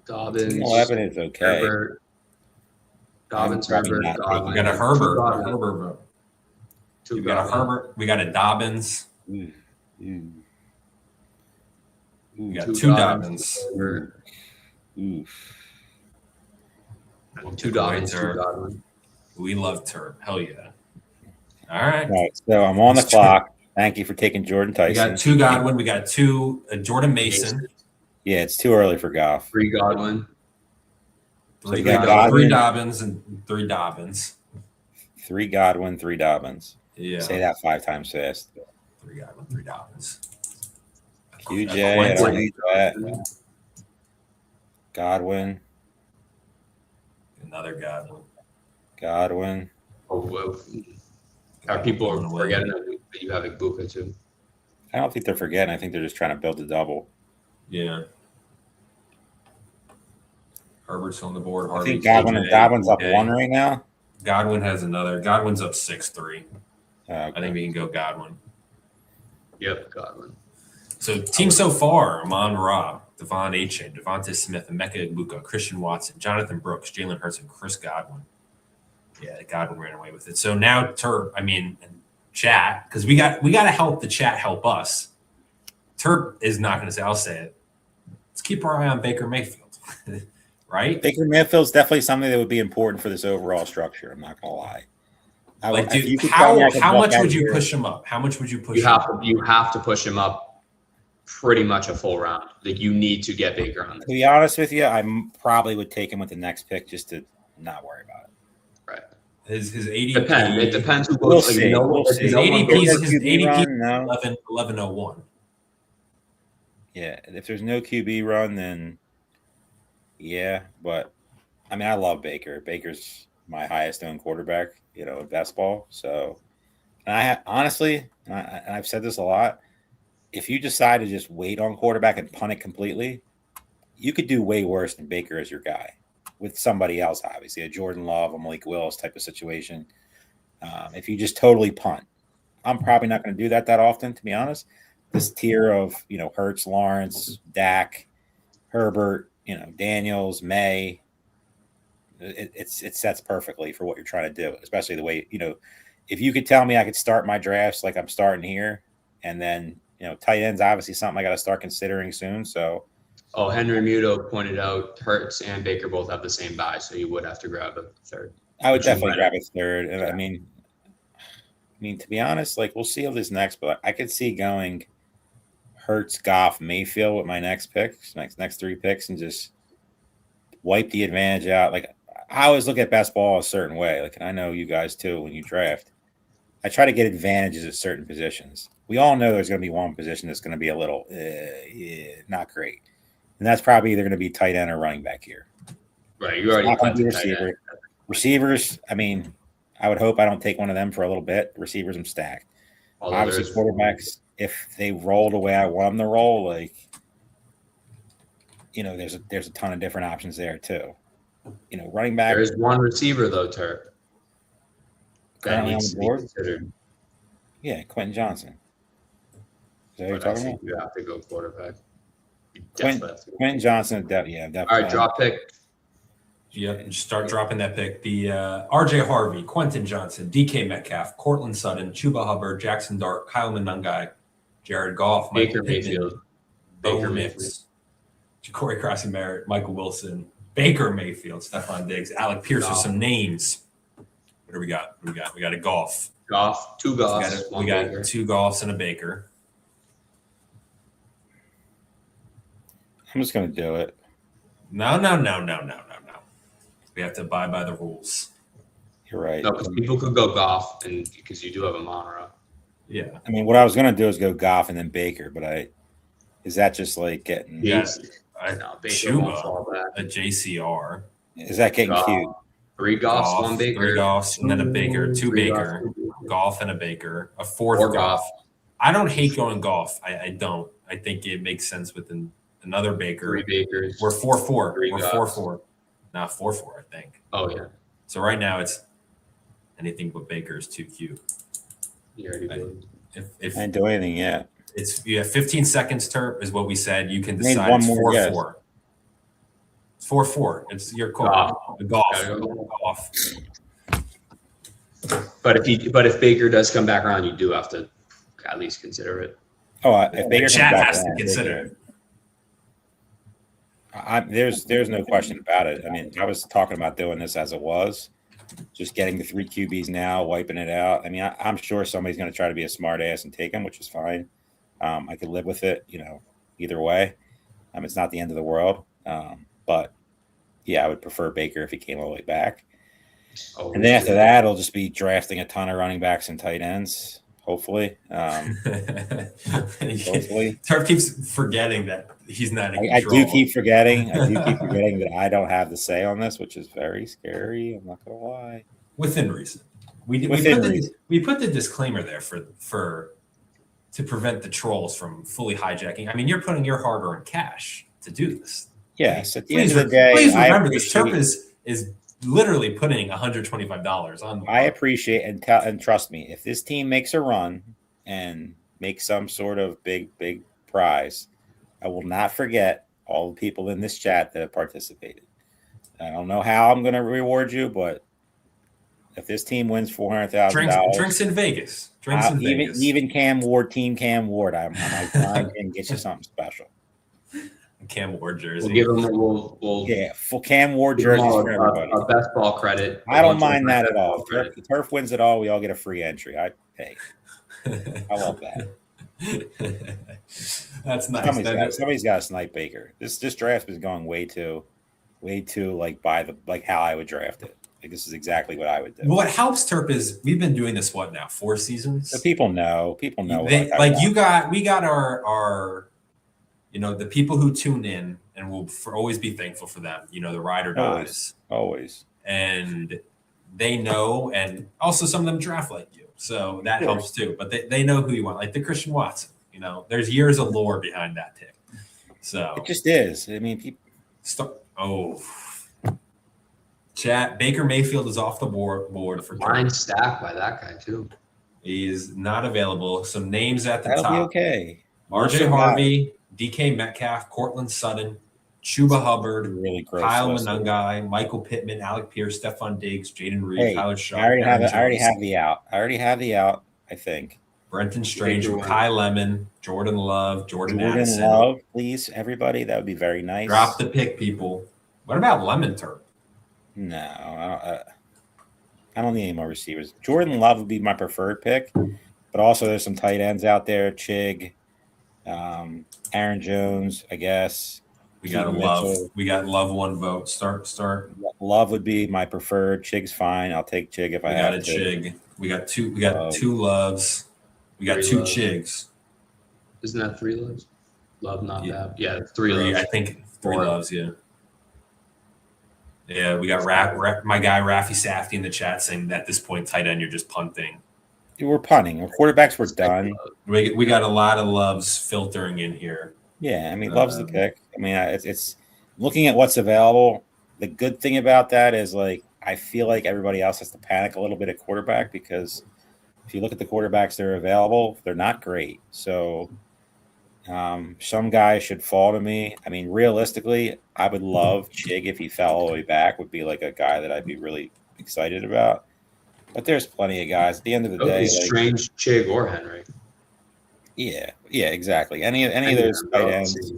F: Dobbins.
K: 11 is okay.
F: Herbert. Dobbins, Herbert.
J: We got a Herbert. vote. We got a Herbert. We got a Dobbins. We got two Dobbins.
F: Two Dobbins.
J: We love Terp. Hell yeah. All right.
K: So I'm on the clock. Thank you for taking Jordan Tyson.
J: We got two Godwin. We got two Jordan Mason.
K: Yeah, it's too early for Goff.
F: 3 Godwin.
K: So you got
J: 3 Dobbins and 3 Dobbins.
K: 3 Godwin, 3 Dobbins.
J: Yeah.
K: Say that 5 times fast.
J: 3 Godwin, 3 Dobbins.
K: QJ, I don't need that. Godwin.
J: Another Godwin.
K: Godwin.
F: Oh, whoa. Are people forgetting that you have Ibuka too?
K: I don't think they're forgetting. I think they're just trying to build a double.
J: Yeah. Herbert's on the board.
K: I think Godwin's up 1 right now.
J: Godwin has another. Godwin's up 6-3.
K: Okay.
J: I think we can go Godwin.
F: Yep, Godwin.
J: So team so far: Amon Ra, Devon Achane, Devontae Smith, Emeka Egbuka, Christian Watson, Jonathan Brooks, Jalen Hurts, and Chris Godwin. Yeah, Godwin ran away with it. So now Terp, and chat, because we got to help the chat help us. Terp is not going to say. I'll say it. Let's keep our eye on Baker Mayfield, right?
K: Baker Mayfield's definitely something that would be important for this overall structure. I'm not going to lie.
J: How much would you push him up? How much would you push him up?
F: You have to push him up pretty much a full round. Like, you need to get Baker on this.
K: To be honest with you, I probably would take him with the next pick just to not worry about it.
F: Right.
J: His ADP.
F: It depends who
K: We'll
F: goes.
K: see.
J: His ADP is
K: no.
J: 1101.
K: Yeah, if there's no QB run, then yeah. But I love Baker. Baker's my highest owned quarterback, in best ball. So, and honestly, I've said this a lot. If you decide to just wait on quarterback and punt it completely, you could do way worse than Baker as your guy with somebody else, obviously, a Jordan Love, a Malik Willis type of situation. If you just totally punt, I'm probably not going to do that often, to be honest. This tier of, Hurts, Lawrence, Dak, Herbert, Daniels, May, it sets perfectly for what you're trying to do, especially the way, if you could tell me I could start my drafts like I'm starting here, and then, tight ends, obviously something I got to start considering soon. So,
F: Henry Muto pointed out Hurts and Baker both have the same bye, so you would have to grab a third.
K: I would definitely grab a third. And I mean, to be honest, like we'll see how this next, but I could see going Hurts, Goff, Mayfield with my next picks, next 3 picks, and just wipe the advantage out. Like I always look at best ball a certain way. Like, and I know you guys too, when you draft, I try to get advantages at certain positions. We all know there's going to be one position that's going to be a little not great. And that's probably either going to be tight end or running back here.
F: Right. You already planted
K: receiver. Receivers, I mean, I would hope I don't take one of them for a little bit. Receivers, I'm stacked. Obviously, quarterbacks, if they roll the way I want them to roll, like, there's a ton of different options there too. Running back.
F: There is one receiver though, Terp.
K: Currently on the board. Yeah, Quentin Johnson. Is that what you're talking about?
F: You have to go quarterback.
K: Quentin Johnson, definitely.
F: All right, drop pick.
J: Yep, just start dropping that pick. The RJ Harvey, Quentin Johnson, DK Metcalf, Cortland Sutton, Chuba Hubbard, Jackson Dart, Kyle Monangai, Jared Goff,
F: Baker Mayfield,
J: Baker Mix, Ja'Cory Crossing Merritt, Michael Wilson, Baker Mayfield, Stephon Diggs, Alec Pierce are some names. What do we got? We got a Goff.
F: Goff, 2 Goffs.
J: We got 2 Goffs and a Baker.
K: I'm just going to do it.
J: No. We have to abide by the rules.
K: You're right.
F: No, because people could go Goff, and because you do have a Monroe.
J: Yeah.
K: I mean, what I was going to do is go Goff and then Baker, but is that just like getting?
J: Yeah.
F: Baker won't fall back.
J: A JCR.
K: Is that getting cute?
F: 3 Goffs, 1 Baker.
J: 3 Goffs, and then a Baker, 2 Baker, Goff and a Baker, a 4th Goff. I don't hate going Goff. I don't. I think it makes sense with another Baker.
F: 3 Bakers.
J: We're 4-4. We're 4-4. Not 4-4, I think.
F: Oh, yeah.
J: So right now it's anything but Baker is too cute.
F: You already did.
J: If
K: I didn't do anything yet.
J: You have 15 seconds, Terp, is what we said. You can
K: Name
J: decide
K: one
J: it's
K: more
J: 4-4. It's 4-4. It's your call. Golf.
F: But if Baker does come back around, you do have to at least consider it.
K: Oh, if Baker
J: the chat has to consider it.
K: There's no question about it. I mean, I was talking about doing this as it was, just getting the 3 QBs now, wiping it out. I mean, I'm sure somebody's going to try to be a smart ass and take them, which is fine. I could live with it, either way. It's not the end of the world. But yeah, I would prefer Baker if he came all the way back. And then after that, it'll just be drafting a ton of running backs and tight ends. Hopefully. Hopefully.
J: Terp keeps forgetting that he's not in
K: I
J: control.
K: do keep forgetting that I don't have the say on this, which is very scary. I'm not going to lie.
J: Within reason. We put the disclaimer there to prevent the trolls from fully hijacking. I mean, you're putting your hard-earned cash to do this.
K: Yes. At the end of the day,
J: please remember this. Terp is literally putting $125 on.
K: I appreciate and trust me. If this team makes a run and makes some sort of big prize, I will not forget all the people in this chat that have participated. I don't know how I'm going to reward you, but if this team wins $400,000,
J: drinks in Vegas,
K: even Cam Ward, Team Cam Ward, I might find and get you something special.
J: Cam Ward jersey.
F: We'll give them
K: full Cam Ward jerseys for everybody.
F: A best ball credit.
K: I don't mind that at all. If the Terp wins it all, we all get a free entry. I love that.
J: That's nice.
K: Somebody's got to snipe Baker. This draft is going way too like how I would draft it. Like this is exactly what I would do.
J: What helps Terp is we've been doing this 4 seasons.
K: So people know. We
J: got our the people who tune in, and we'll always be thankful for them. The ride or dies.
K: Always.
J: And they know, and also some of them draft like you. So that helps too. But they know who you want, like the Christian Watson. There's years of lore behind that pick. So
K: it just is. I mean,
J: Chat. Baker Mayfield is off the board for
F: Line stacked by that guy too.
J: He is not available. Some names at the
K: That'll
J: top.
K: be okay.
J: RJ Harvey, DK Metcalf, Cortland Sutton, Chuba Hubbard,
K: Really gross
J: Kyle
K: list.
J: Monangai, Michael Pittman, Alec Pierce, Stephon Diggs, Jaden Reed,
K: Hey,
J: Tyler Shaw.
K: I already have the out. I think.
J: Brenton Stranger, Kai Lemon, Jordan Love, Jordan Addison.
K: Love, please, everybody. That would be very nice.
J: Drop the pick, people. What about Lemon Terp?
K: No, I don't need any more receivers. Jordan Love would be my preferred pick, but also there's some tight ends out there. Chig, Aaron Jones, I guess.
J: We got Love. We got Love one vote. Start.
K: Love would be my preferred. Chig's fine. I'll take Chig if I have to.
J: Chig. We got two. We got two Loves. We got two Chigs.
F: Isn't that 3 Loves? Love not bad. Yeah, 3 Loves.
J: I think 3 Loves. Yeah. Yeah, we got my guy Rafi Safety in the chat saying that at this point, tight end, you're just punting.
K: We're punting. Our quarterbacks were done.
J: We got a lot of Loves filtering in here.
K: Yeah, I mean, Love's the pick. I mean, it's looking at what's available. The good thing about that is, like, I feel like everybody else has to panic a little bit at quarterback because if you look at the quarterbacks that are available, they're not great. So some guys should fall to me. I mean, realistically, I would love Chig if he fell all the way back. Would be like a guy that I'd be really excited about. But there's plenty of guys. At the end of the day,
F: Strange, Chig, or Henry.
K: Yeah, exactly. Any of those tight ends.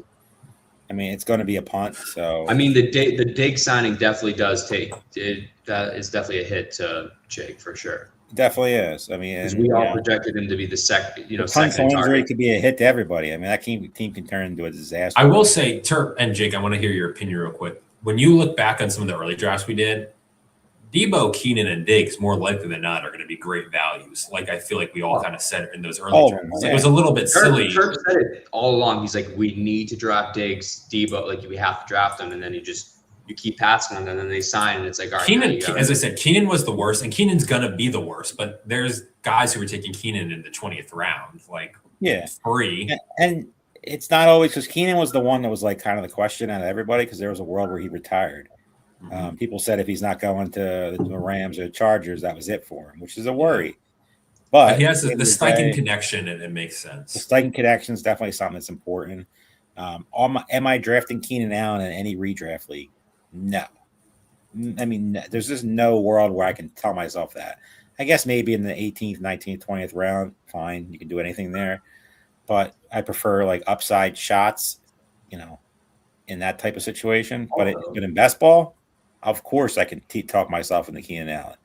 K: I mean, it's going to be a punt. So
F: I mean, the Dig signing definitely does take it. That is definitely a hit to Jake for sure.
K: Definitely is. I mean,
F: because we all projected him to be the second.
K: Second injury could be a hit to everybody. I mean, that team can turn into a disaster.
J: I will say, Terp and Jake, I want to hear your opinion real quick. When you look back on some of the early drafts we did, Debo, Keenan, and Diggs more likely than not are going to be great values. Like I feel like we all kind of said it in those early drafts. It was a little bit silly.
F: Terp said it all along. He's like, we need to draft Diggs, Debo. Like we have to draft them, and then you keep passing them, and then they sign, and it's like, all right.
J: Keenan, as I said, Keenan was the worst, and Keenan's gonna be the worst. But there's guys who were taking Keenan in the 20th round, like free.
K: And it's not always because Keenan was the one that was like kind of the question out of everybody because there was a world where he retired. People said if he's not going to the Rams or the Chargers, that was it for him, which is a worry. But
J: he has the Steichen connection, and it makes sense.
K: The Steichen connection is definitely something that's important. Am I drafting Keenan Allen in any redraft league? No. I mean, there's just no world where I can tell myself that. I guess maybe in the 18th, 19th, 20th round, fine. You can do anything there. But I prefer like upside shots, in that type of situation. But in best ball, of course, I can talk myself into Keenan Allen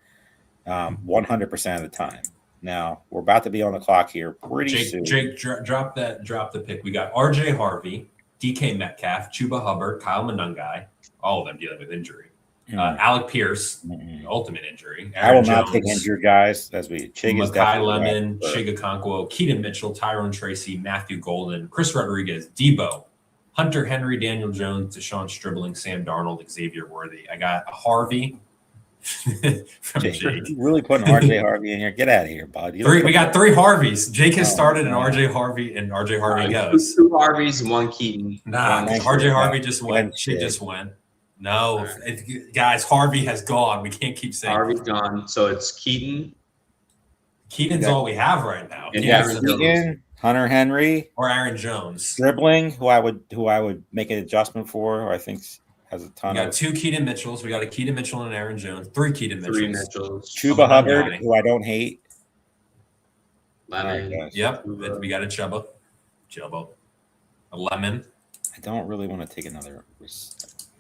K: 100% of the time. Now, we're about to be on the clock here pretty soon.
J: Jake, drop the pick. We got RJ Harvey, DK Metcalf, Chuba Hubbard, Kyle Monangai, all of them dealing with injury. Alec Pierce, ultimate injury.
K: I will not take injured guys as we Chig is
J: Kai Lemon, Chig Okonkwo, Keaton Mitchell, Tyrone Tracy, Matthew Golden, Chris Rodriguez, Debo, Hunter Henry, Daniel Jones, Deshaun Stribling, Sam Darnold, Xavier Worthy. I got a Harvey from Jake.
K: You're really putting RJ Harvey in here. Get out of here, bud.
J: We got 3 Harveys. Jake has started an RJ Harvey, and RJ Harvey goes.
F: 2 Harveys and 1 Keaton.
J: Nah, RJ Harvey just went. She just went. No, guys, Harvey has gone. We can't keep saying
F: Harvey's gone. So it's Keaton.
J: Keaton's all we have right now.
K: Keaton, Hunter Henry,
J: or Aaron Jones.
K: Stribling, who I would make an adjustment for, who I think has a ton.
J: We got 2 Keaton Mitchells. We got a Keaton Mitchell and Aaron Jones. 3 Keaton Mitchells.
F: 3 Mitchells.
K: Chuba Hubbard, who I don't hate.
F: Lemon.
J: Yep, we got a Chuba. A Lemon.
K: I don't really want to take another.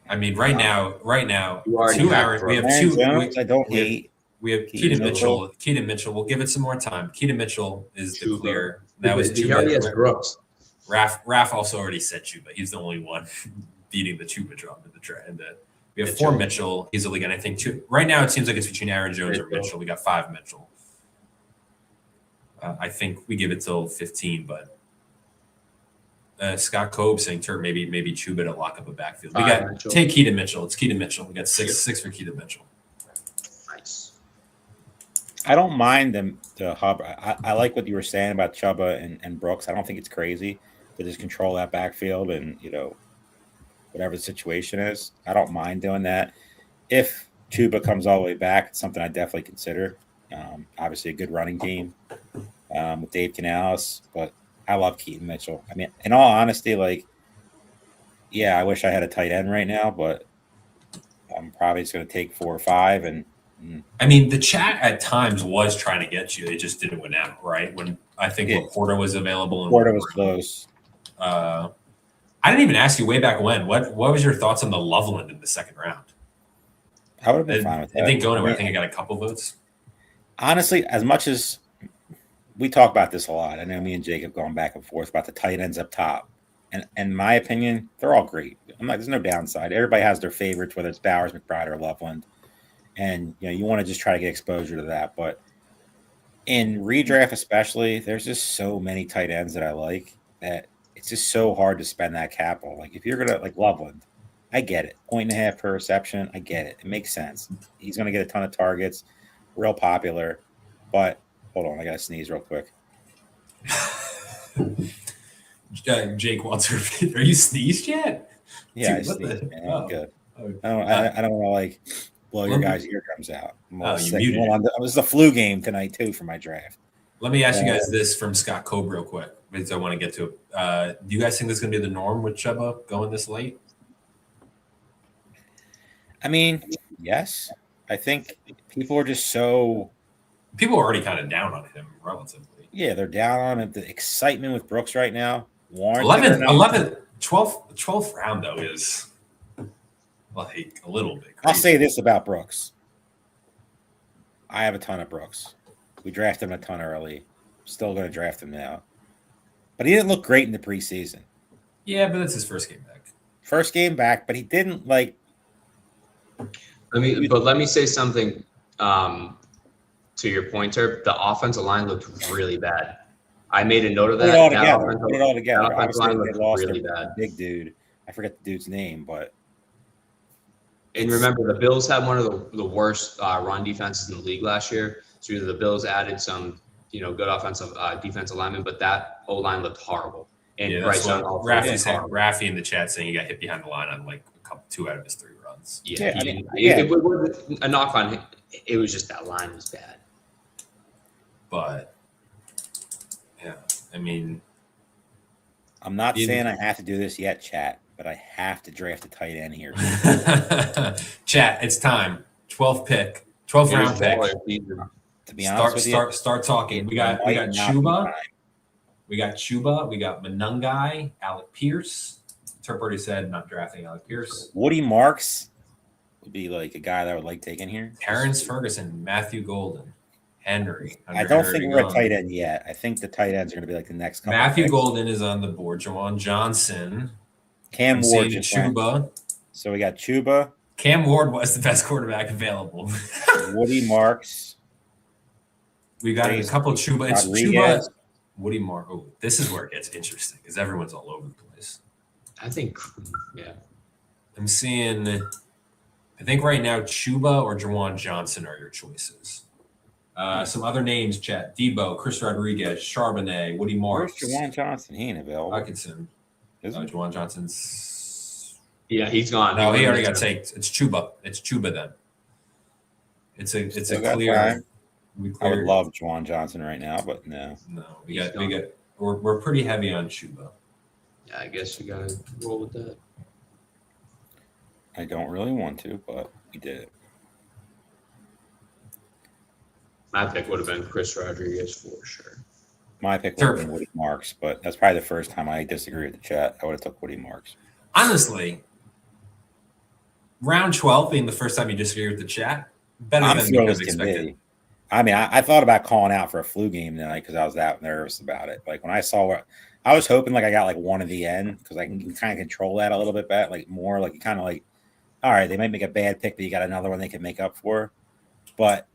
J: I mean, right now,
F: 2 Aaron.
J: We have 2.
K: Jones, I don't hate.
J: We have Keaton Mitchell. Keaton Mitchell. We'll give it some more time. Keaton Mitchell is the clear. That was
F: he already has Brooks.
J: Raph also already said Chuba. He's the only one beating the Chuba drum in the trend. We have 4 Mitchell easily, and I think 2. Right now, it seems like it's between Aaron Jones or Mitchell. We got 5 Mitchell. I think we give it till 15, but Scott Cobe saying Terp maybe Chuba to lock up a backfield. We got Mitchell. Take Keaton Mitchell. It's Keaton Mitchell. We got 6 for Keaton Mitchell.
F: Nice.
K: I don't mind the hub. I like what you were saying about Chuba and Brooks. I don't think it's crazy to just control that backfield and whatever the situation is. I don't mind doing that. If Chuba comes all the way back, it's something I definitely consider. Obviously, a good running team with Dave Canales, but I love Keaton Mitchell. I mean, in all honesty, like, yeah, I wish I had a tight end right now, but I'm probably just going to take 4 or 5. And
J: I mean, the chat at times was trying to get you. It just didn't win out, right? When I think Laporta was available. And
K: Laporta was close.
J: I didn't even ask you way back when. What was your thoughts on the Loveland in the second round?
K: I would have been fine with that.
J: It didn't go anywhere. I think I got a couple votes.
K: Honestly, as much as we talk about this a lot, I know me and Jake have gone back and forth about the tight ends up top. And in my opinion, they're all great. There's no downside. Everybody has their favorites, whether it's Bowers, McBride, or Loveland. And you want to just try to get exposure to that. But in redraft especially, there's just so many tight ends that I like that it's just so hard to spend that capital. Like if you're gonna like Loveland, I get it. 1.5 per reception, I get it. It makes sense. He's gonna get a ton of targets, real popular. But hold on, I gotta sneeze real quick.
J: Jake Walter, are you sneezed yet?
K: Yeah,
J: Dude,
K: I sneezed, man.
J: Oh.
K: Good. I don't want to like blow your guys' eardrums out. It was the flu game tonight too for my draft.
J: Let me ask you guys this from Scott Cobe real quick because I want to get to it. Do you guys think this is going to be the norm with Chuba going this late?
K: I mean, yes. I think people are just so.
J: People are already kind of down on him relatively.
K: Yeah, they're down on it. The excitement with Brooks right now.
J: 12th round though is like a little bit crazy.
K: I'll say this about Brooks. I have a ton of Brooks. We drafted him a ton early. Still going to draft him now. But he didn't look great in the preseason.
J: Yeah, but that's his first game back.
K: First game back, but he didn't like.
F: Let me say something to your point, Terp. The offensive line looked really bad. I made a note of that.
K: Put it all together.
F: That offensive line looked really
K: their
F: bad.
K: Big dude. I forget the dude's name, but.
F: And remember, the Bills had one of the worst run defenses in the league last year. So either the Bills added some, good offensive defensive linemen, but that O-line looked horrible. And
J: Rafi in the chat saying he got hit behind the line on like 2 out of his 3 runs.
F: It was a knock on him. It was just that line was bad.
J: But yeah, I mean,
K: I'm not saying I have to do this yet, chat, but I have to draft a tight end here.
J: Chat, it's time. 12th round pick.
K: To be honest with you,
J: start talking. We got Chuba. We got Manungai, Alec Pierce. Terp already said not drafting Alec Pierce.
K: Woody Marks would be like a guy that I would like taking here.
J: Terrence Ferguson, Matthew Golden, Henry.
K: I don't think we're a tight end yet. I think the tight ends are going to be like the next couple.
J: Matthew Golden is on the board. Jawan Johnson.
K: Cam Ward.
J: Chuba.
K: So we got Chuba.
J: Cam Ward was the best quarterback available.
K: Woody Marks.
J: We got a couple of Chuba. It's Chuba. Woody Mark. Oh, this is where it gets interesting because everyone's all over the place.
F: I think, yeah.
J: I'm seeing. I think right now Chuba or Jawan Johnson are your choices. Some other names, chat. Debo, Chris Rodriguez, Charbonnet, Woody Marks.
K: Where's Jawan Johnson? He ain't available.
J: Hawkinson. Jawan Johnson's.
F: Yeah, he's gone.
J: No, he already got taken. It's Chuba. It's Chuba then. It's a clear.
K: I would love Jawan Johnson right now, but no.
J: No, we're pretty heavy on Chuba.
F: Yeah, I guess you gotta roll with that.
K: I don't really want to, but we did it.
F: My pick would have been Chris Rodriguez for sure.
K: My pick would have been Woody Marks, but that's probably the first time I disagree with the chat. I would have took Woody Marks.
J: Honestly, round 12 being the first time you disagree with the chat, better than you guys expected.
K: I mean, I thought about calling out for a flu game tonight because I was that nervous about it. Like when I saw what I was hoping, like I got like one at the end because I can kind of control that a little bit better, like more like kind of like, all right, they might make a bad pick, but you got another one they can make up for. But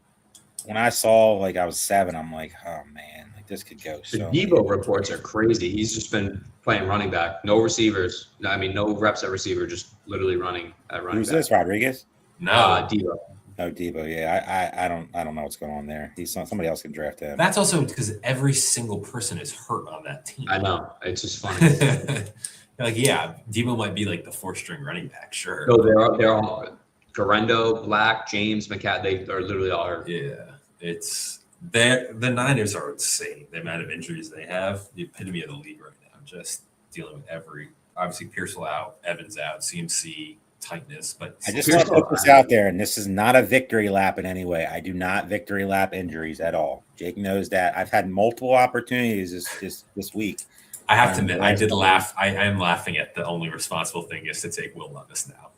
K: when I saw like I was 7, I'm like, oh man, like this could go.
F: The Debo reports are crazy. He's just been playing running back, no receivers. I mean, no reps at receiver, just literally running at running
K: back. Who's this, Rodriguez?
J: No,
F: Debo.
K: Oh, Debo, yeah, I don't know what's going on there. Somebody else can draft him.
J: That's also because every single person is hurt on that team.
F: I know, it's just funny.
J: Like, yeah, Debo might be like the 4th-string running back, sure.
F: No, they're all Garendo, Black, James, McCat. They are literally all.
J: Yeah, the Niners are insane. The amount of injuries they have, the epitome of the league right now. Just dealing with obviously Pearsall out, Evans out, CMC tightness. But
K: I just want to put this out there, and this is not a victory lap in any way. I do not victory lap injuries at all. Jake knows that. I've had multiple opportunities this week.
J: I have to admit, I did laugh. I am laughing at the only responsible thing is to take Will Levis now.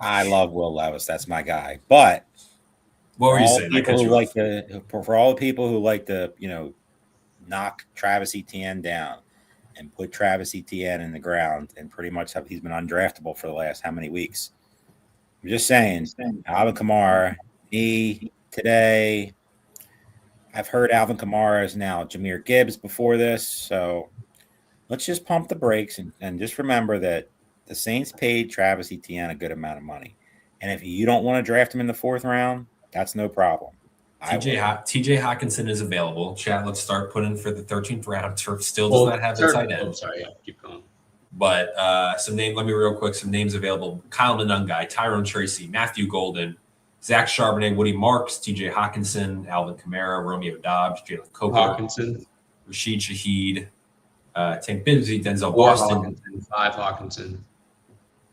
K: I love Will Levis. That's my guy. But
J: what were you saying?
K: For all the people who like to, knock Travis Etienne down and put Travis Etienne in the ground and pretty much he's been undraftable for the last how many weeks? I'm just saying, Alvin Kamara, today. I've heard Alvin Kamara is now Jahmyr Gibbs before this, so let's just pump the brakes and just remember that the Saints paid Travis Etienne a good amount of money. And if you don't want to draft him in the 4th round, that's no problem.
J: TJ Hawkinson is available. Chat, let's start putting for the 13th round. Terp still does not have the tight end.
F: Sorry, keep going.
J: But let me real quick, some names available. Kyle Nanungai, Tyrone Tracy, Matthew Golden, Zach Charbonnet, Woody Marks, TJ Hawkinson, Alvin Kamara, Romeo Dobbs, Jalen Coker,
F: Hawkinson,
J: Rashid Shaheed, Tank Bigsby, Denzel
F: Boston,
J: Boston,
F: 5 Hawkinson.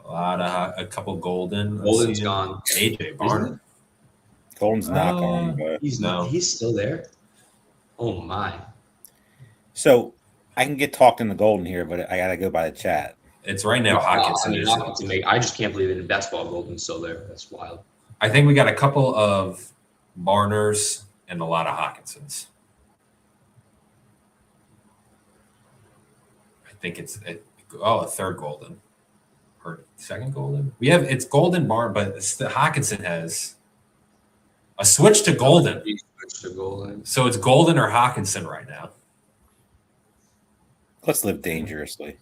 J: A couple Golden.
F: Golden's gone.
J: AJ Barner.
K: Golden's not gone, but
F: he's still there. Oh my!
K: So I can get talked into Golden here, but I got to go by the chat.
J: It's right now. Hawkinson.
F: I just can't believe it. In best ball, Golden's still there. That's wild.
J: I think we got a couple of Barners and a lot of Hawkinsons. I think it's a 3rd Golden or 2nd Golden. It's Golden Barn, but Hawkinson has a switch to Golden. So it's Golden or Hawkinson right now.
K: Let's live dangerously.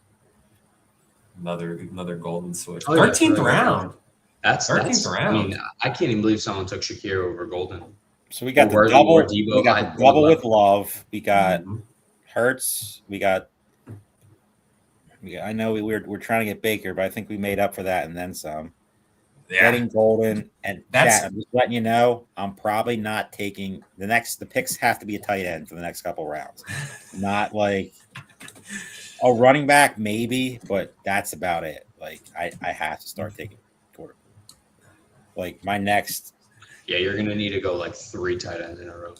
J: Another Golden switch. 13th round.
F: That's
J: 13th round.
F: I mean, I can't even believe someone took Shakir over Golden.
K: So we got the double. We got the double with Love. We got Hurts. We got. I know we're trying to get Baker, but I think we made up for that and then some.
J: Yeah.
K: Getting Golden and I'm just letting you know, I'm probably not taking the picks have to be a tight end for the next couple rounds. Not like a running back, maybe, but that's about it. Like I have to start taking quarterback. Like my next.
F: Yeah, you're gonna need to go like 3 tight ends in a row,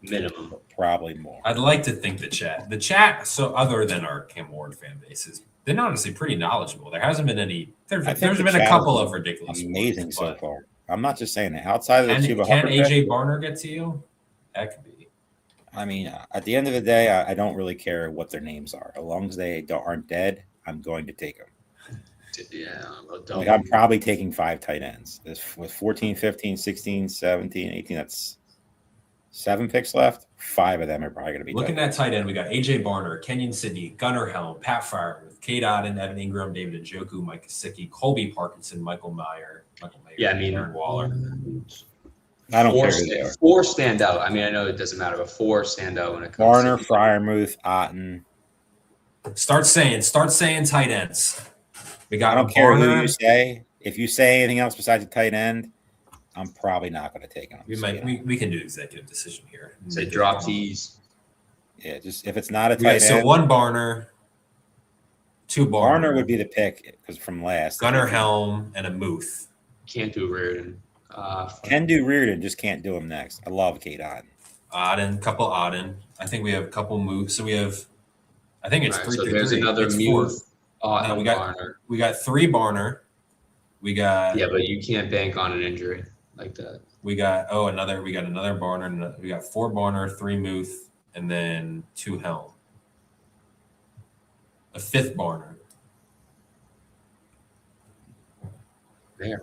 F: minimum.
K: Probably more.
J: I'd like to think the chat. So other than our Cam Ward fan bases, they're honestly pretty knowledgeable. There hasn't been any. There's been a couple of ridiculous.
K: Amazing so far. I'm not just saying that. Outside of the Chuba
J: can
K: Hubbard
J: AJ Barner get to you? That could be.
K: I mean, at the end of the day, I don't really care what their names are. As long as they aren't dead, I'm going to take them.
F: Yeah.
K: Like I'm probably taking 5 tight ends. With 14, 15, 16, 17, 18, that's 7 picks left. 5 of them are probably going to be
J: looking at tight end. We got AJ Barner, Kenyon Sidney, Gunnar Helm, Pat Freiermuth, Cade Otton, Evan Ingram, David Njoku, Mike Gesicki, Colby Parkinson, Michael Mayer.
F: Yeah, I mean,
J: Aaron Waller.
K: I don't care who they are.
F: 4 stand out. I mean, I know it doesn't matter, but 4 stand out when it comes
K: Barner, Freiermuth, Otton.
J: Start saying tight ends. We got.
K: I don't care who you say. If you say anything else besides a tight end, I'm probably not going to take him.
J: We can do executive decision here.
F: Say drop tees.
K: Yeah, just if it's not a tight end.
J: So 1 Barner, 2 Barner.
K: Barner would be the pick because from last.
J: Gunnar Helm and a Muth.
F: Can't do Reardon.
K: Can do Reardon, just can't do him next. I love Cade Otton.
J: Couple Otton. I think we have a couple Muth. So we have. I think it's 3.
F: So there's another Muth.
J: We got 3 Barner. We got
F: but you can't bank on an injury like that.
J: We got another Barner. We got 4 Barner, 3 Muth, and then 2 Helm. A 5th Barner.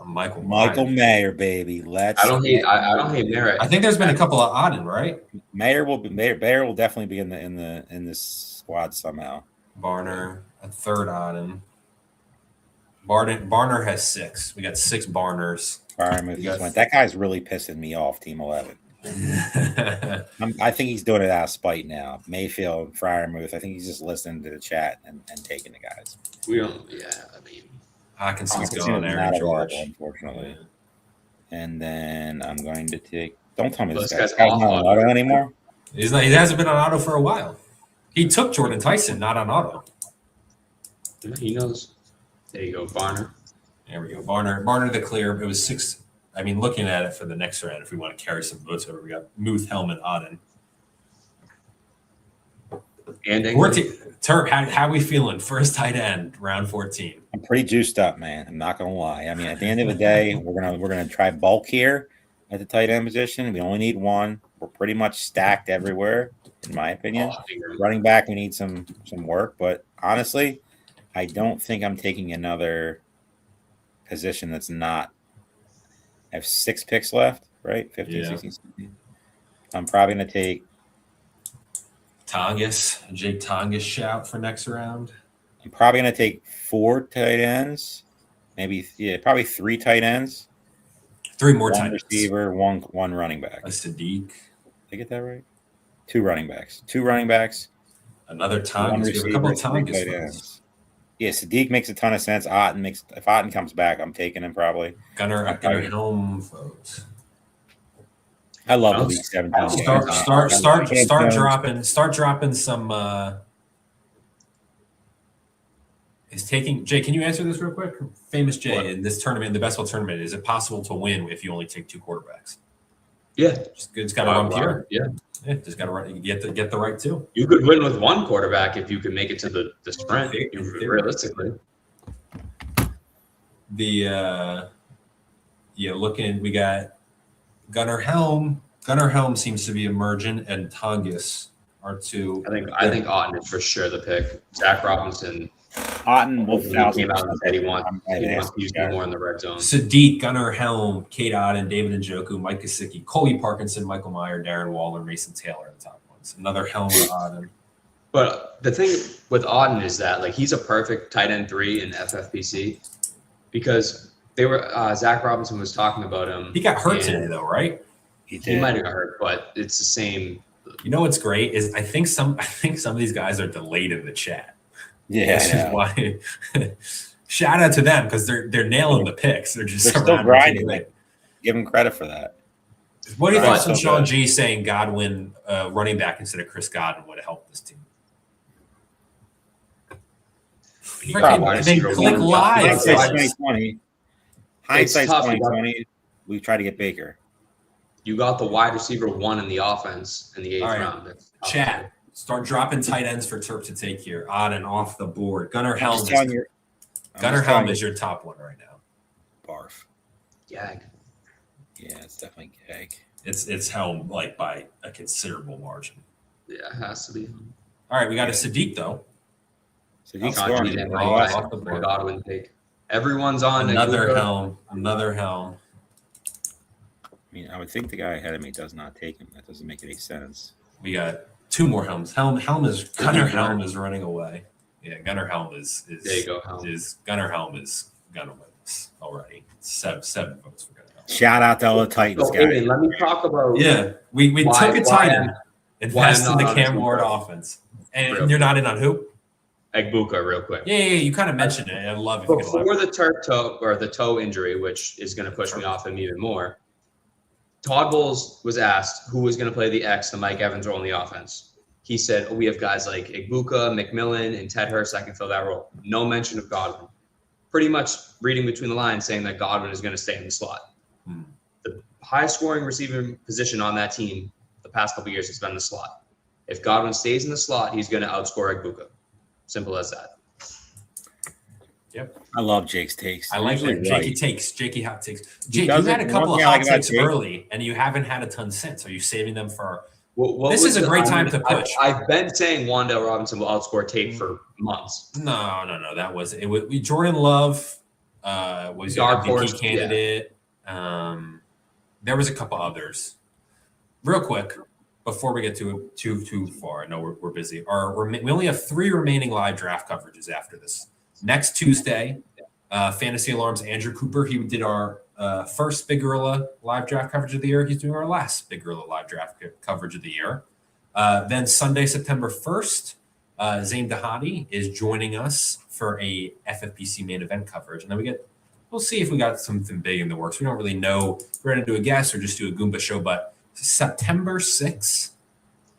K: Michael Mayer, baby.
F: I don't hate Mayer.
J: I think there's been a couple of Otton, right?
K: Mayer will definitely be in this squad somehow.
J: Barner, a 3rd Otton. Barner has 6. We got 6 Barners.
K: That guy's really pissing me off, Team 11. I think he's doing it out of spite now. Mayfield, Fryermuth. I think he's just listening to the chat and taking the guys.
F: We don't. Yeah, I mean,
J: Hawkinson's
K: Hawkinson's
J: gone.
K: not
J: Aaron George.
K: available, unfortunately. And then I'm going to take. Don't tell me
F: This
K: this
F: guy's
K: guy's not
F: awful.
K: on auto anymore.
J: He's not. He hasn't been on auto for a while. He took Jordan Tyson, not on auto.
F: he knows. There you go, Barner.
J: There we go. Barner the clear. It was 6. I mean, looking at it for the next round, if we want to carry some votes over, we got Muth, Hellman, Auden.
F: And
J: Terp, how we feeling? First tight end, round 14.
K: I'm pretty juiced up, man. I'm not gonna lie. I mean, at the end of the day, we're gonna try bulk here at the tight end position. We only need one. We're pretty much stacked everywhere, in my opinion. Running back, we need some work, but honestly, I don't think I'm taking another position that's not. I have 6 picks left, right? 15, 16, 17. I'm probably going to take
J: Jake Tongas shout for next round.
K: I'm probably going to take 4 tight ends, probably 3 tight ends.
J: 3 more
K: 1
J: tight ends.
K: receiver, one running back.
J: A Sadiq.
K: Did I get that right? 2 running backs. 2 running backs.
J: Another
K: 1
J: Tongas. We have a couple of
K: 3 tight
J: Tongas.
K: ends. Yeah, Sadiq makes a ton of sense. If Otten comes back, I'm taking him probably.
J: Gunner Helm votes.
K: I love the Week 17.
J: Start dropping some. Is taking Jay? Can you answer this real quick? Famous Jay,
F: What?
J: in this tournament, the Best Ball Tournament, is it possible to win if you only take 2 quarterbacks?
F: Yeah,
J: It's got to run pure.
F: Yeah,
J: Just got to run. You get the right 2.
F: you could win with 1 quarterback if you could make it to the sprint. Realistically,
J: Looking, we got Gunnar Helm. Gunnar Helm seems to be emerging, and Tongas are 2.
F: I think Otten is for sure the pick. Zach Robinson.
K: Otten will
F: He came out and said he wants to use more in the red zone.
J: Sadiq, Gunnar Helm, Kate Otten, David Njoku, Mike Gesicki, Colby Parkinson, Michael Meyer, Darren Waller, Mason Taylor are the top ones. Another Helm or Otten.
F: But the thing with Auden is that he's a perfect tight end 3 in FFPC because they were Zach Robinson was talking about him.
J: He got hurt today though, right?
F: He might have got hurt, but it's the same.
J: You know what's great is I think some of these guys are delayed in the chat.
K: Yeah,
J: Which is why. Shout out to them because they're nailing the picks. They're
K: still grinding. Give them credit for that.
J: What do you think from Sean G saying Godwin running back instead of Chris Godwin would have helped this team? They click live.
K: Hindsight's 2020. Hindsight's 2020. We try to get Baker.
F: You got the wide receiver 1 in the offense in the 8th round.
J: Chat. Start dropping tight ends for Terp to take here. On and off the board. Gunnar Helm is your top one right now.
K: Barf.
F: Gag.
K: Yeah, it's definitely Gag.
J: It's Helm by a considerable margin.
F: Yeah, it has to be.
J: All right, we got a Sadiq though.
K: Sadiq's
J: off the board.
F: Godwin take. Everyone's on
J: Another Helm.
K: I mean, I would think the guy ahead of me does not take him. That doesn't make any sense.
J: We got 2 more Helms. Gunnar Helm is running away. Yeah, Gunnar Helm is
F: there you go.
J: Gunnar Helm is gonna win this already. 7 votes for Gunnar Helm.
K: Shout out to all the Titans guys.
F: Hey, let me talk about.
J: Yeah, we took a tight end, invested in the Cam Ward offense, and you're not in on who?
F: Egbuka, real quick.
J: Yeah, you kind of mentioned it. I love it.
F: Before the Terp toe or the toe injury, which is going to push me off him even more. Todd Bowles was asked who was going to play the X, the Mike Evans role in the offense. He said, we have guys like Egbuka, McMillan, and Ted Hurst that can fill that role. No mention of Godwin. Pretty much reading between the lines saying that Godwin is going to stay in the slot. The highest scoring receiving position on that team the past couple of years has been the slot. If Godwin stays in the slot, he's going to outscore Egbuka. Simple as that.
J: Yep.
K: I love Jake's takes.
J: I like that. Jakey hot takes. Jake, you had a couple of hot takes early, and you haven't had a ton since. Are you saving them for? This is a great time to push.
F: I've been saying Wan'Dale Robinson will outscore Tate for months.
J: No. That was it. Jordan Love was your MVP candidate. Yeah. There was a couple others. Real quick, before we get too far, I know we're busy. We only have 3 remaining live draft coverages after this. Next Tuesday, Fantasy Alarms, Andrew Cooper, he did our first Big Gorilla live draft coverage of the year. He's doing our last Big Gorilla live draft coverage of the year. Then Sunday, September 1st, Zain Dahadi is joining us for a FFPC main event coverage. And then we'll see if we got something big in the works. We don't really know if we're going to do a guest or just do a Goomba show, but September 6th,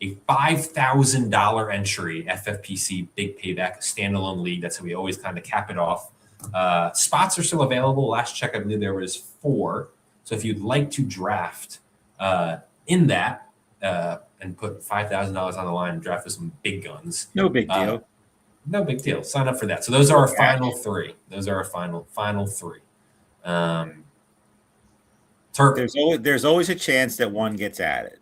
J: a $5,000 entry FFPC Big Payback standalone league. That's how we always kind of cap it off. Spots are still available. Last check, I believe there was 4. So if you'd like to draft in that and put $5,000 on the line and draft with some big guns,
K: No big deal.
J: no big deal. Sign up for that. So those are our final 3. Those are our final 3. Terp.
K: There's always a chance that one gets added.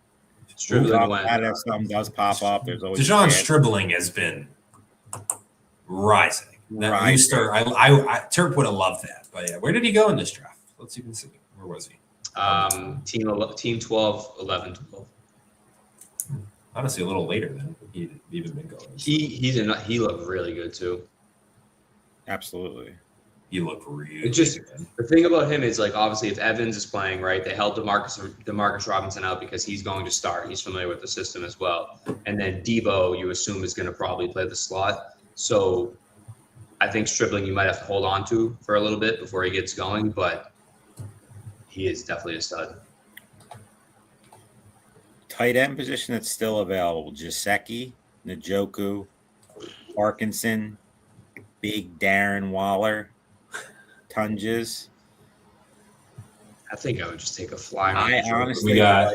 K: If something does pop up, there's always
J: DeJohn Stribling has been rising. That Rooster, Terp would have loved that. But yeah, where did he go in this draft? Let's even see. Where was he?
F: Team 12, 11, 12.
J: Honestly, a little later than he'd even been going.
F: He looked really good too.
K: Absolutely.
J: He looked really
F: good. The thing about him is, like, obviously if Evans is playing, right, they held DeMarcus Robinson out because he's going to start. He's familiar with the system as well. And then Debo, you assume, is going to probably play the slot. So I think Stribling you might have to hold on to for a little bit before he gets going, but he is definitely a stud.
K: Tight end position that's still available: Gesicki, Njoku, Parkinson, Big Darren Waller, Tunges.
F: I think I would just take a fly.
K: I honestly
J: we got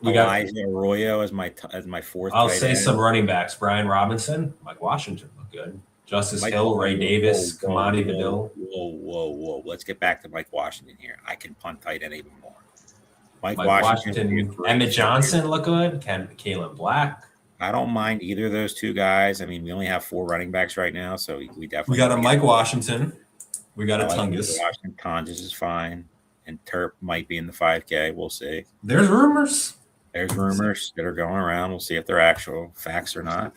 K: Elijah Arroyo as my 4th.
J: I'll say some running backs: Brian Robinson, Mike Washington look good. Justice Hill, Ray Davis, Kamani Vidal.
K: Whoa. Let's get back to Mike Washington here. I can punt tight end even more. Mike
J: Washington, Emmett Johnson look good. Kalen Black.
K: I don't mind either of those 2 guys. I mean, we only have 4 running backs right now, so we definitely.
J: We got a Mike Washington. We got a Tungus.
K: Tungus is fine, and Terp might be in the 5K. We'll see.
J: There's rumors.
K: There's rumors that are going around. We'll see if they're actual facts or not.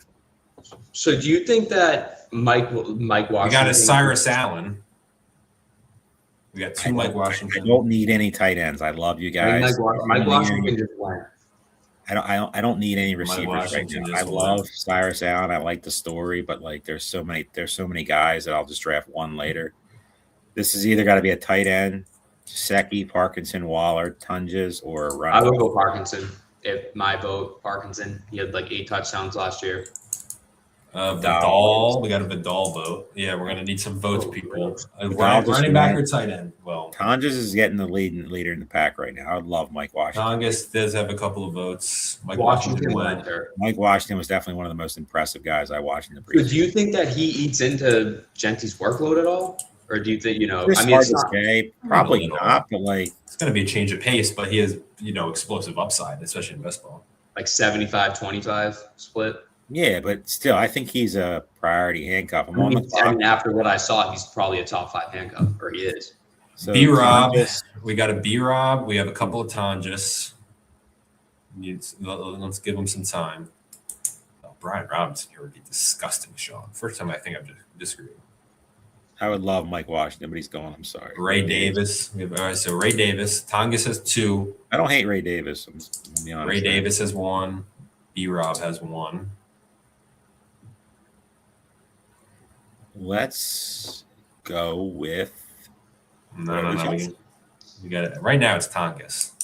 F: So, do you think that Mike Washington?
J: We got a Cyrus Allen. We got 2 Mike Washington.
K: I don't need any tight ends. I love you guys.
F: Mike Washington just went.
K: I don't need any receivers right now. I love Cyrus Allen. I like the story, but like there's so many guys that I'll just draft one later. This has either got to be a tight end, Gesicki, Parkinson, Waller, Tunges, or a runner.
F: I would go Parkinson. If my vote, Parkinson. He had like 8 touchdowns last year.
J: Vidal, we got a Vidal vote. Yeah, we're gonna need some votes, people. Running back or tight end? Well,
K: Tonjes is getting the leader in the pack right now. I would love Mike Washington.
J: Tonjes does have a couple of votes. Mike Washington
K: was definitely one of the most impressive guys I watched in the preseason.
F: So do you think that he eats into Genty's workload at all, or do you think
K: probably not, but like
J: it's gonna be a change of pace. But he has explosive upside, especially in best ball.
F: Like 75-25 split.
K: Yeah, but still, I think he's a priority handcuff.
F: After what I saw, he's probably a top 5 handcuff, or he is.
J: So B-Rob, we got a B-Rob. We have a couple of Tonjes. Let's give him some time. Oh, Brian Robinson here would be disgusting, Sean. First time I think I've disagreed.
K: I would love Mike Washington, but he's going. I'm sorry.
J: Ray Davis. So Ray Davis. Tonjes has 2.
K: I don't hate Ray Davis. I'm gonna be honest.
J: Ray Davis has 1. B-Rob has 1.
K: Let's go with.
J: No. We got it. Right now, it's Tonjes.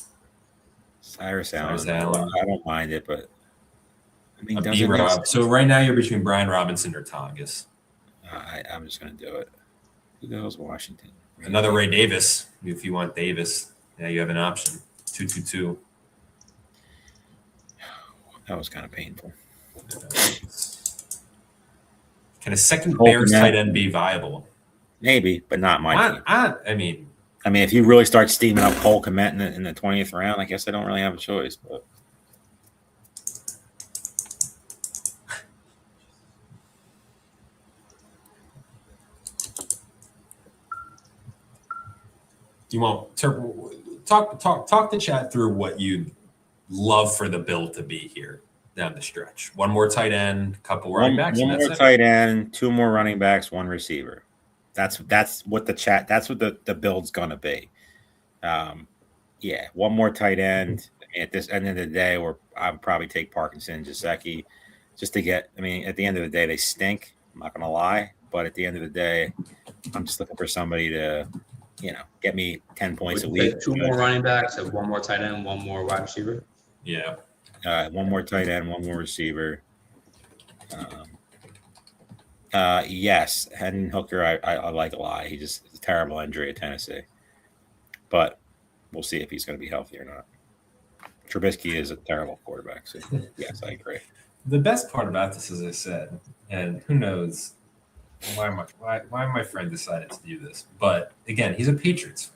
K: Cyrus Allen. I don't mind it, but I mean,
J: B-Rob. So right now, you're between Brian Robinson or Tonjes.
K: I'm just going to do it. Who the hell's Washington?
J: Another Ray Davis. If you want Davis, yeah, you have an option. 2-2-2.
K: That was kind of painful.
J: Can a second Bears tight end be viable?
K: Maybe, but not my team.
J: I mean,
K: if you really start steaming up Cole Kmet in the 20th round, I guess I don't really have a choice. But
J: you won't talk the chat through what you'd love for the build to be here down the stretch. One more tight end, couple running backs.
K: One more tight end, 2 more running backs, 1 receiver. That's what the chat. That's what the build's gonna be. Yeah, one more tight end. At this end of the day, I would probably take Parkinson, Gesicki, just to get. I mean, at the end of the day, they stink. I'm not gonna lie, but at the end of the day, I'm just looking for somebody to, get me 10 points a week.
F: 2 more running backs, and 1 more tight end, 1 more wide receiver.
J: Yeah.
K: 1 more tight end, 1 more receiver. Yes, Hendon Hooker, I like a lot. He just a terrible injury at Tennessee, but we'll see if he's going to be healthy or not. Trubisky is a terrible quarterback, so yes, I agree.
J: The best part about this, as I said, and who knows why my friend decided to do this, but again, he's a Patriots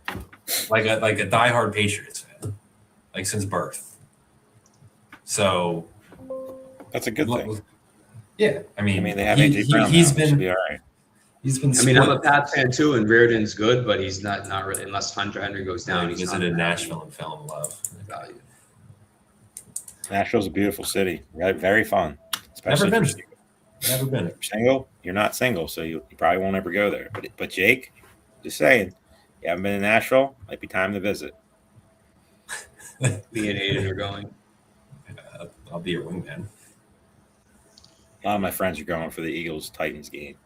J: fan, like a diehard Patriots fan, like since birth. So
K: that's a good thing.
J: Yeah, I mean
K: they have AJ Brown.
J: He's
K: now,
J: been
K: be all right.
J: He's been.
F: I mean, I'm a Pats fan too, and Reardon's good, but he's not really unless Hunter Henry goes down.
J: He visited Nashville and fell in love.
F: Value.
K: Nashville's a beautiful city, right? Very fun. Especially
J: Never been.
K: If you're single, you're not single, so you probably won't ever go there. But Jake, just saying, you haven't been to Nashville, might be time to visit.
F: Me and Aidan are going.
J: I'll be your wingman.
K: A lot of my friends are going for the Eagles-Titans game.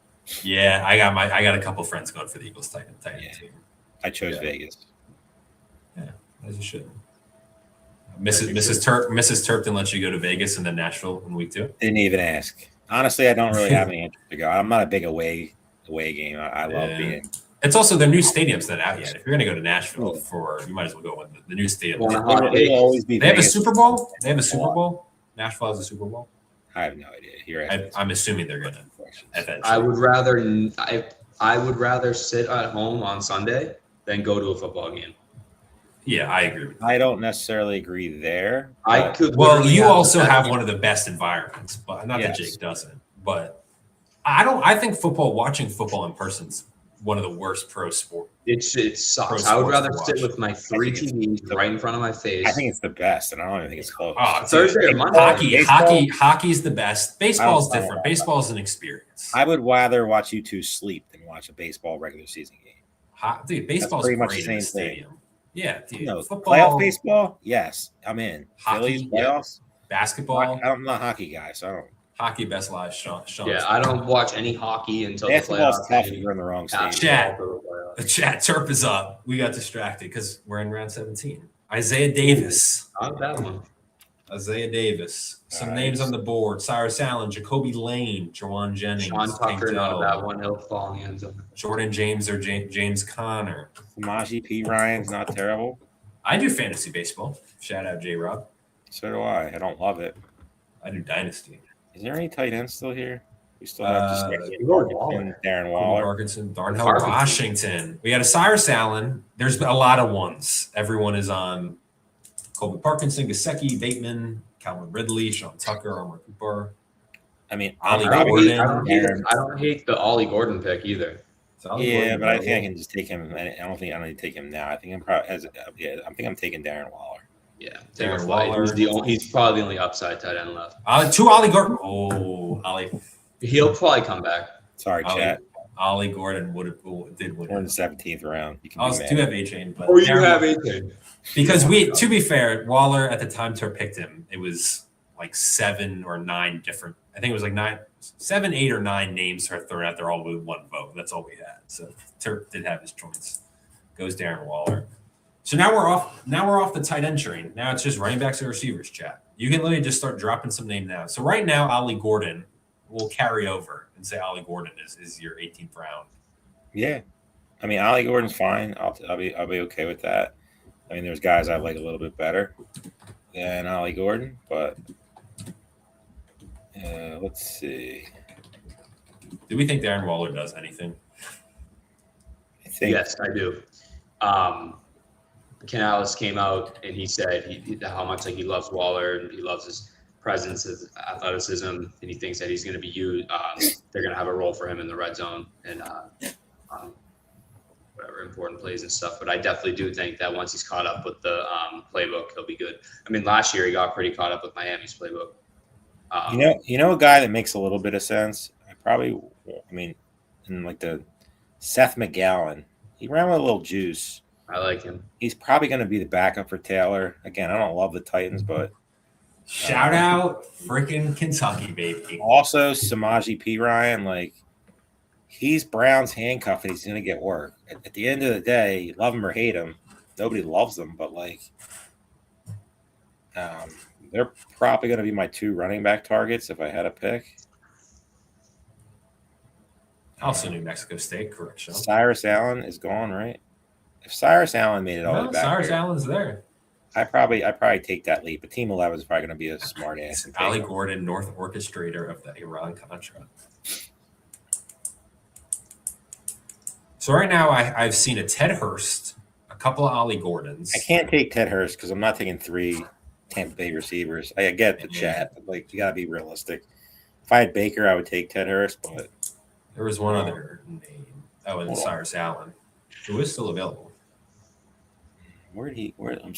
J: Yeah, I got a couple friends going for the Eagles-Titans team.
K: I chose Vegas.
J: Yeah, as you should. Mrs. Terp didn't let you go to Vegas and then Nashville in week 2?
K: Didn't even ask. Honestly, I don't really have any interest to go. I'm not a big away game. I love being.
J: It's also their new stadium's not out yet. If you're going to go to Nashville you might as well go with the new stadium.
K: It'll always be.
J: They have a Super Bowl. They have a Super Bowl. Nashville has a Super Bowl.
K: I have no idea.
J: I'm assuming they're going to.
F: I would rather sit at home on Sunday than go to a football game.
J: Yeah, I agree.
K: I don't necessarily agree there.
F: I could.
J: Well, you also have one of the best environments, but not that Jake doesn't. But I think watching football in person is one of the worst pro sport.
F: It sucks. I would rather sit with my 3 TVs right in front of my face.
K: I think it's the best, and I don't even think it's close.
F: Thursday or Monday.
J: Hockey's the best. Baseball's different. Baseball's an experience.
K: I would rather watch you two sleep than watch a baseball regular season game.
J: Dude, baseball's
K: pretty much
J: great
K: the
J: in the
K: same
J: stadium. Yeah, dude.
K: Football, playoff baseball, yes, I'm in.
J: Hockey,
K: Phillies playoffs,
J: basketball.
K: I'm not a hockey guy, so I don't.
J: Hockey best live, Sean.
F: Yeah, I don't watch any hockey until the playoffs.
K: Tough if you're in the wrong stadium.
J: Chat, Terp is up. We got distracted because we're in round 17. Isaiah Davis.
F: Not that one.
J: Isaiah Davis. Some names on the board. Cyrus Allen, Jacoby Lane, Jawan Jennings.
F: Sean Tucker, not that one. He'll fall in the end zone.
J: Jordan James or James Conner.
K: Samaje P. Ryan's not terrible.
J: I do fantasy baseball. Shout out J-Rob.
K: So do I. I don't love it.
J: I do Dynasty.
K: Is there any tight ends still here? We still have Darren
J: Waller.
K: Parkinson,
J: Darnell Washington. We got a Cyrus Allen. There's a lot of ones. Everyone is on Colby Parkinson, Gesicki, Bateman, Calvin Ridley, Sean Tucker, Omar Cooper.
K: I mean,
J: Ollie Gordon.
F: I don't hate the Ollie Gordon pick either.
K: Yeah, but I think I can just take him. I don't need to take him now. I think I'm taking Darren Waller.
F: Yeah, Darren Waller. He's probably the only upside tight end left.
J: 2 Ollie Gordon. Oh, Ollie.
F: He'll probably come back.
K: Sorry, chat.
J: Ollie Gordon did win.
K: We're in the 17th round. You can
J: do have A-Chain, but
F: you have A-Chain.
J: Because to be fair, Waller at the time Terp picked him, it was like 7 or 9 different. I think it was like 7, 8, or 9 names are thrown out there all with 1 vote. That's all we had. So Terp did have his choice. Goes Darren Waller. So now we're off the tight end train. Now it's just running backs and receivers, chat. You can literally just start dropping some name now. So right now, Ollie Gordon will carry over and say Ollie Gordon is your 18th round.
K: Yeah, I mean Ollie Gordon's fine. I'll be okay with that. I mean, there's guys I like a little bit better than Ollie Gordon, but let's see.
J: Do we think Darren Waller does anything?
F: Yes, I do. Canales came out and he said how much he loves Waller and he loves his presence, his athleticism, and he thinks that he's going to be used. They're going to have a role for him in the red zone and whatever important plays and stuff. But I definitely do think that once he's caught up with the playbook, he'll be good. I mean, last year he got pretty caught up with Miami's playbook.
K: You know, a guy that makes a little bit of sense. In like the Seth McGowan, he ran with a little juice.
F: I like him.
K: He's probably going to be the backup for Taylor. Again, I don't love the Titans, but
J: Shout out freaking Kentucky, baby.
K: also Samaje Perine, like he's Brown's handcuff and he's going to get work. At the end of the day, you love him or hate him. Nobody loves them, but like they're probably going to be my 2 running back targets if I had a pick.
J: Also New Mexico State, correction.
K: Cyrus Allen is gone, right? If Cyrus Allen made it all the
J: No,
K: way back
J: Cyrus
K: here,
J: Allen's there.
K: I probably take that leap. But Team 11 is probably going to be a smart ass.
J: It's Ali Gordon, North Orchestrator of the Iran Contra. So right now I've seen a Ted Hurst, a couple of Ollie Gordons.
K: I can't take Ted Hurst because I'm not taking 3 Tampa Bay receivers. I get the chat, but like you got to be realistic. If I had Baker, I would take Ted Hurst, but
J: there was one other name. That was Cyrus Allen, who is still available.
K: Where did he?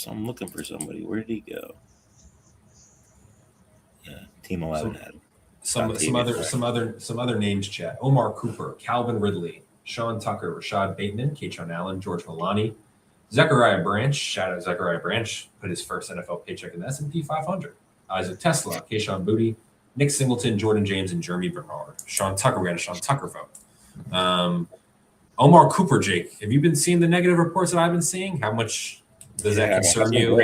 K: I'm looking for somebody. Where did he go? Yeah, Team 11 had him.
J: Some other names. Chat: Omar Cooper, Calvin Ridley, Sean Tucker, Rashad Bateman, Kaytron Allen, George Milani, Zechariah Branch. Shout out Zechariah Branch, put his first NFL paycheck in the S&P 500. Isaac Tesla, Kayshawn Booty, Nick Singleton, Jordan James, and Jeremy Bernard. Sean Tucker, we had a Sean Tucker vote. Omar Cooper, Jake, have you been seeing the negative reports that I've been seeing? How much does that concern you?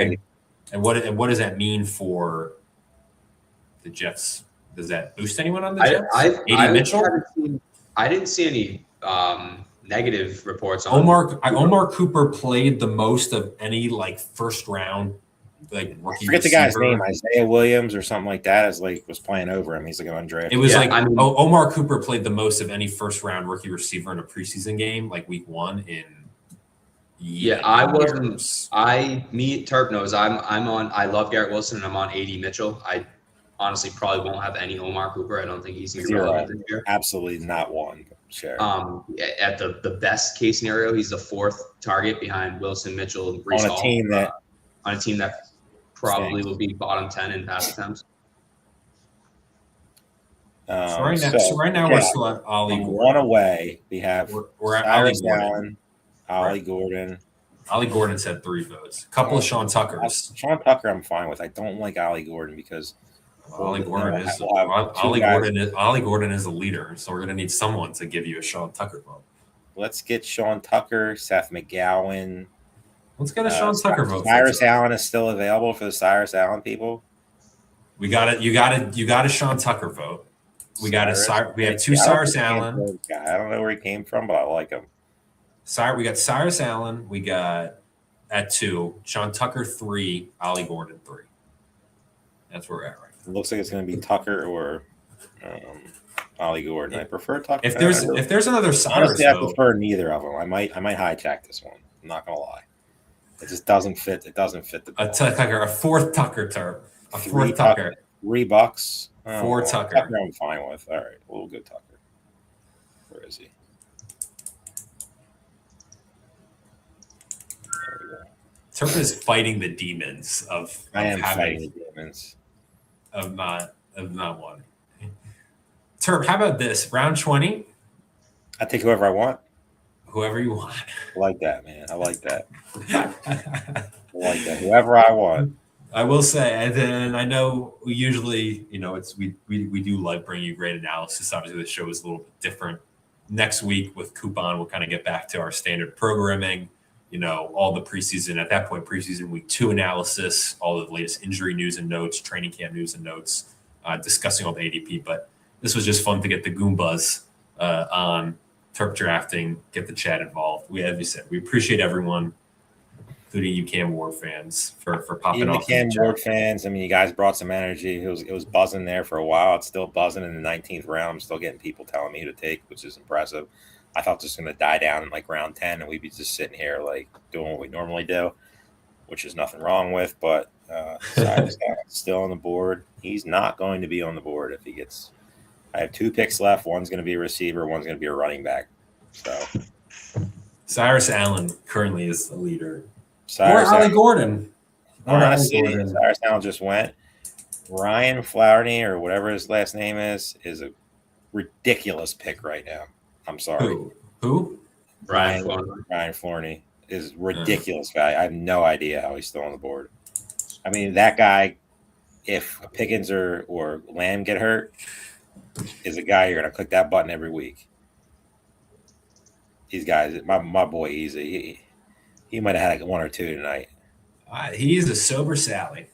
J: And what does that mean for the Jets? Does that boost anyone on the Jets? Mitchell?
F: I didn't see any negative reports on
J: Omar Cooper played the most of any like first round like rookie.
K: I forget the
J: receiver.
K: guy's name, Isaiah Williams or something like that. Was playing over him. He's like an undrafted.
J: It was Omar Cooper played the most of any first round rookie receiver in a preseason game, like week 1 in.
F: I wasn't. Terp knows I'm on. I love Garrett Wilson and I'm on AD Mitchell. I honestly probably won't have any Omar Cooper. I don't think he's going to be relevant this year.
K: Absolutely not one. Sure.
F: At the best case scenario, he's the 4th target behind Wilson, Mitchell, and Brees Hall. On a team that probably will be bottom 10 in pass attempts.
J: So right now we're still at Ollie Gordon.
K: One away. We have
J: we're at
K: Cyrus
J: Ollie
K: Allen, Ollie Gordon.
J: Ollie Gordon's had 3 votes. A couple of Sean Tuckers.
K: Sean Tucker, I'm fine with. I don't like Ollie Gordon because
J: Ollie Gordon is the leader, so we're going to need someone to give you a Sean Tucker vote.
K: Let's get Sean Tucker, Seth McGowan.
J: Let's get a Sean Tucker vote.
K: Cyrus Allen is still available for the Cyrus Allen people.
J: We got it. You got a Sean Tucker vote. We got we have 2 Cyrus Allen.
K: I don't know where he came from, but I like him.
J: We got Cyrus Allen. We got at 2 Sean Tucker 3, Ollie Gordon 3. That's where we're at right now.
K: It looks like it's going to be Tucker or Ollie Gordon. I prefer Tucker.
J: If there's another Cyrus,
K: honestly, I prefer neither of them. I might hijack this one. I'm not going to lie. It just doesn't fit. It doesn't fit the.
J: A 4th Tucker Terp. A 4th Tucker.
K: $3.
J: 4 Tucker.
K: Tucker I'm fine with. All right, we'll go Tucker. Where is he? There we go.
J: Terp is fighting the demons of
K: I am fighting the demons
J: of not wanting. Terp, how about this? Round 20.
K: I take whoever I want.
J: Whoever you want.
K: I like that, man. I like that. I like that. Whoever I want.
J: I will say, and then I know we usually, we do like bringing you great analysis. Obviously, the show is a little bit different. Next week with Coupon, we'll kind of get back to our standard programming. All the preseason. At that point, preseason week 2 analysis, all the latest injury news and notes, training camp news and notes, discussing all the ADP. But this was just fun to get the Goombahs on Terp drafting, get the chat involved. As you said, we appreciate everyone, including you Cam Ward fans, for popping off.
K: Cam Ward fans, I mean, you guys brought some energy. It was buzzing there for a while. It's still buzzing in the 19th round. I'm still getting people telling me who to take, which is impressive. I thought this was going to die down in like round 10, and we'd be just sitting here like doing what we normally do, which is nothing wrong with. But Cyrus still on the board. He's not going to be on the board if he gets. I have 2 picks left. One's going to be a receiver. One's going to be a running back. So
J: Cyrus Allen currently is the leader.
K: Cyrus
J: Ollie Gordon.
K: Honestly, Cyrus Allen just went. Ryan Flaherty, or whatever his last name is a ridiculous pick right now. I'm sorry.
J: Who?
K: Ryan Flaherty. is ridiculous, guy. I have no idea how he's still on the board. I mean, that guy, if Pickens or Lamb get hurt, is a guy you're going to click that button every week. These guys, my boy, he might have had like 1 or 2 tonight.
J: He's a sober Sally,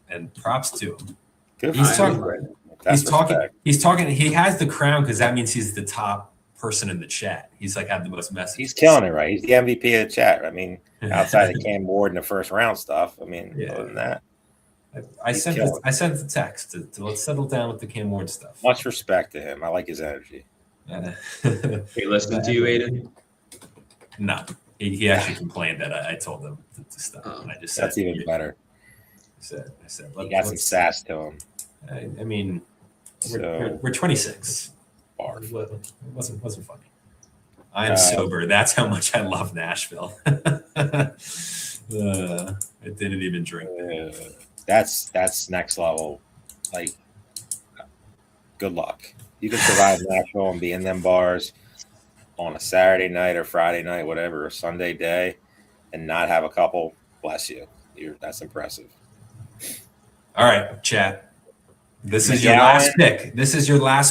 J: and props to him.
K: Good
J: He's
K: for him.
J: talking.
K: That's
J: He's talking.
K: respect.
J: He's talking. He has the crown because that means he's the top person in the chat. He's like had the most messages.
K: He's killing it, right? He's the MVP of the chat. I mean, outside the Cam Ward in the first round stuff. I mean, other than that,
J: I sent the text to let's settle down with the Cam Ward stuff.
K: much respect to him. I like his energy.
F: He listening to you, Aidan?
J: No, he actually complained that I told him to stop. And I just said
K: That's even better.
J: I said
K: He got some sass to him.
J: I mean, we're 26.
K: Barf.
J: It wasn't funny. I am sober. That's how much I love Nashville. I didn't even drink.
K: That's next level. Like, good luck. You can survive Nashville and be in them bars on a Saturday night or Friday night, whatever, or Sunday day, and not have a couple. Bless you. That's impressive.
J: All right, chat. This is your last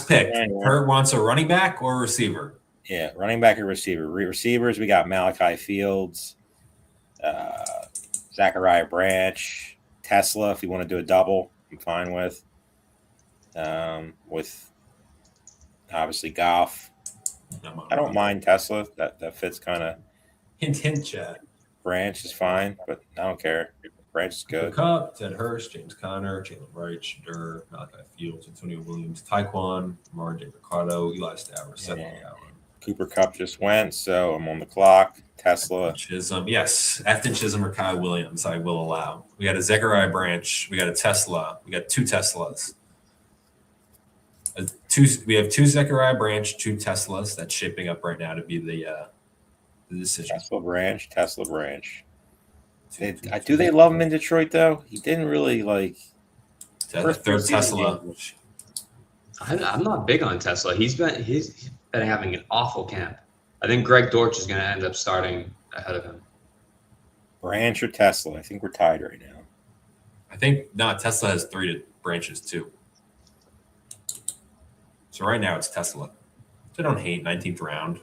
J: pick. Hurt wants a running back or a receiver.
K: Yeah, running back or receiver. Receivers, we got Malachi Fields, Zachariah Branch, Tesla. If you want to do a double, I'm fine with. With obviously Goff. I don't mind Tesla. That fits kind of.
J: Hint, chat.
K: Branch is fine, but I don't care. Branch is good.
J: Cup, Ted Hurst, James Conner, Jalen Wright, Shadur, Malachi Fields, Antonio Williams, Taekwon, Amari Ricardo, Eli Stowers, Seth Allen.
K: Cooper Cup just went, so I'm on the clock. Tesla.
J: Chisholm, yes. Afton Chisholm or Kyle Williams, I will allow. We got a Zechariah Branch. We got a Tesla. We got 2 Teslas. We have 2 Zechariah Branch, 2 Teslas. That's shaping up right now to be the decision.
K: Tesla Branch. Do they love him in Detroit though? He didn't really like.
J: Third Tesla.
F: I'm not big on Tesla. He's been having an awful camp. I think Greg Dortch is going to end up starting ahead of him.
K: Branch or Tesla? I think we're tied right now.
J: I think Tesla has 3 branches too. So right now it's Tesla. I don't hate 19th round.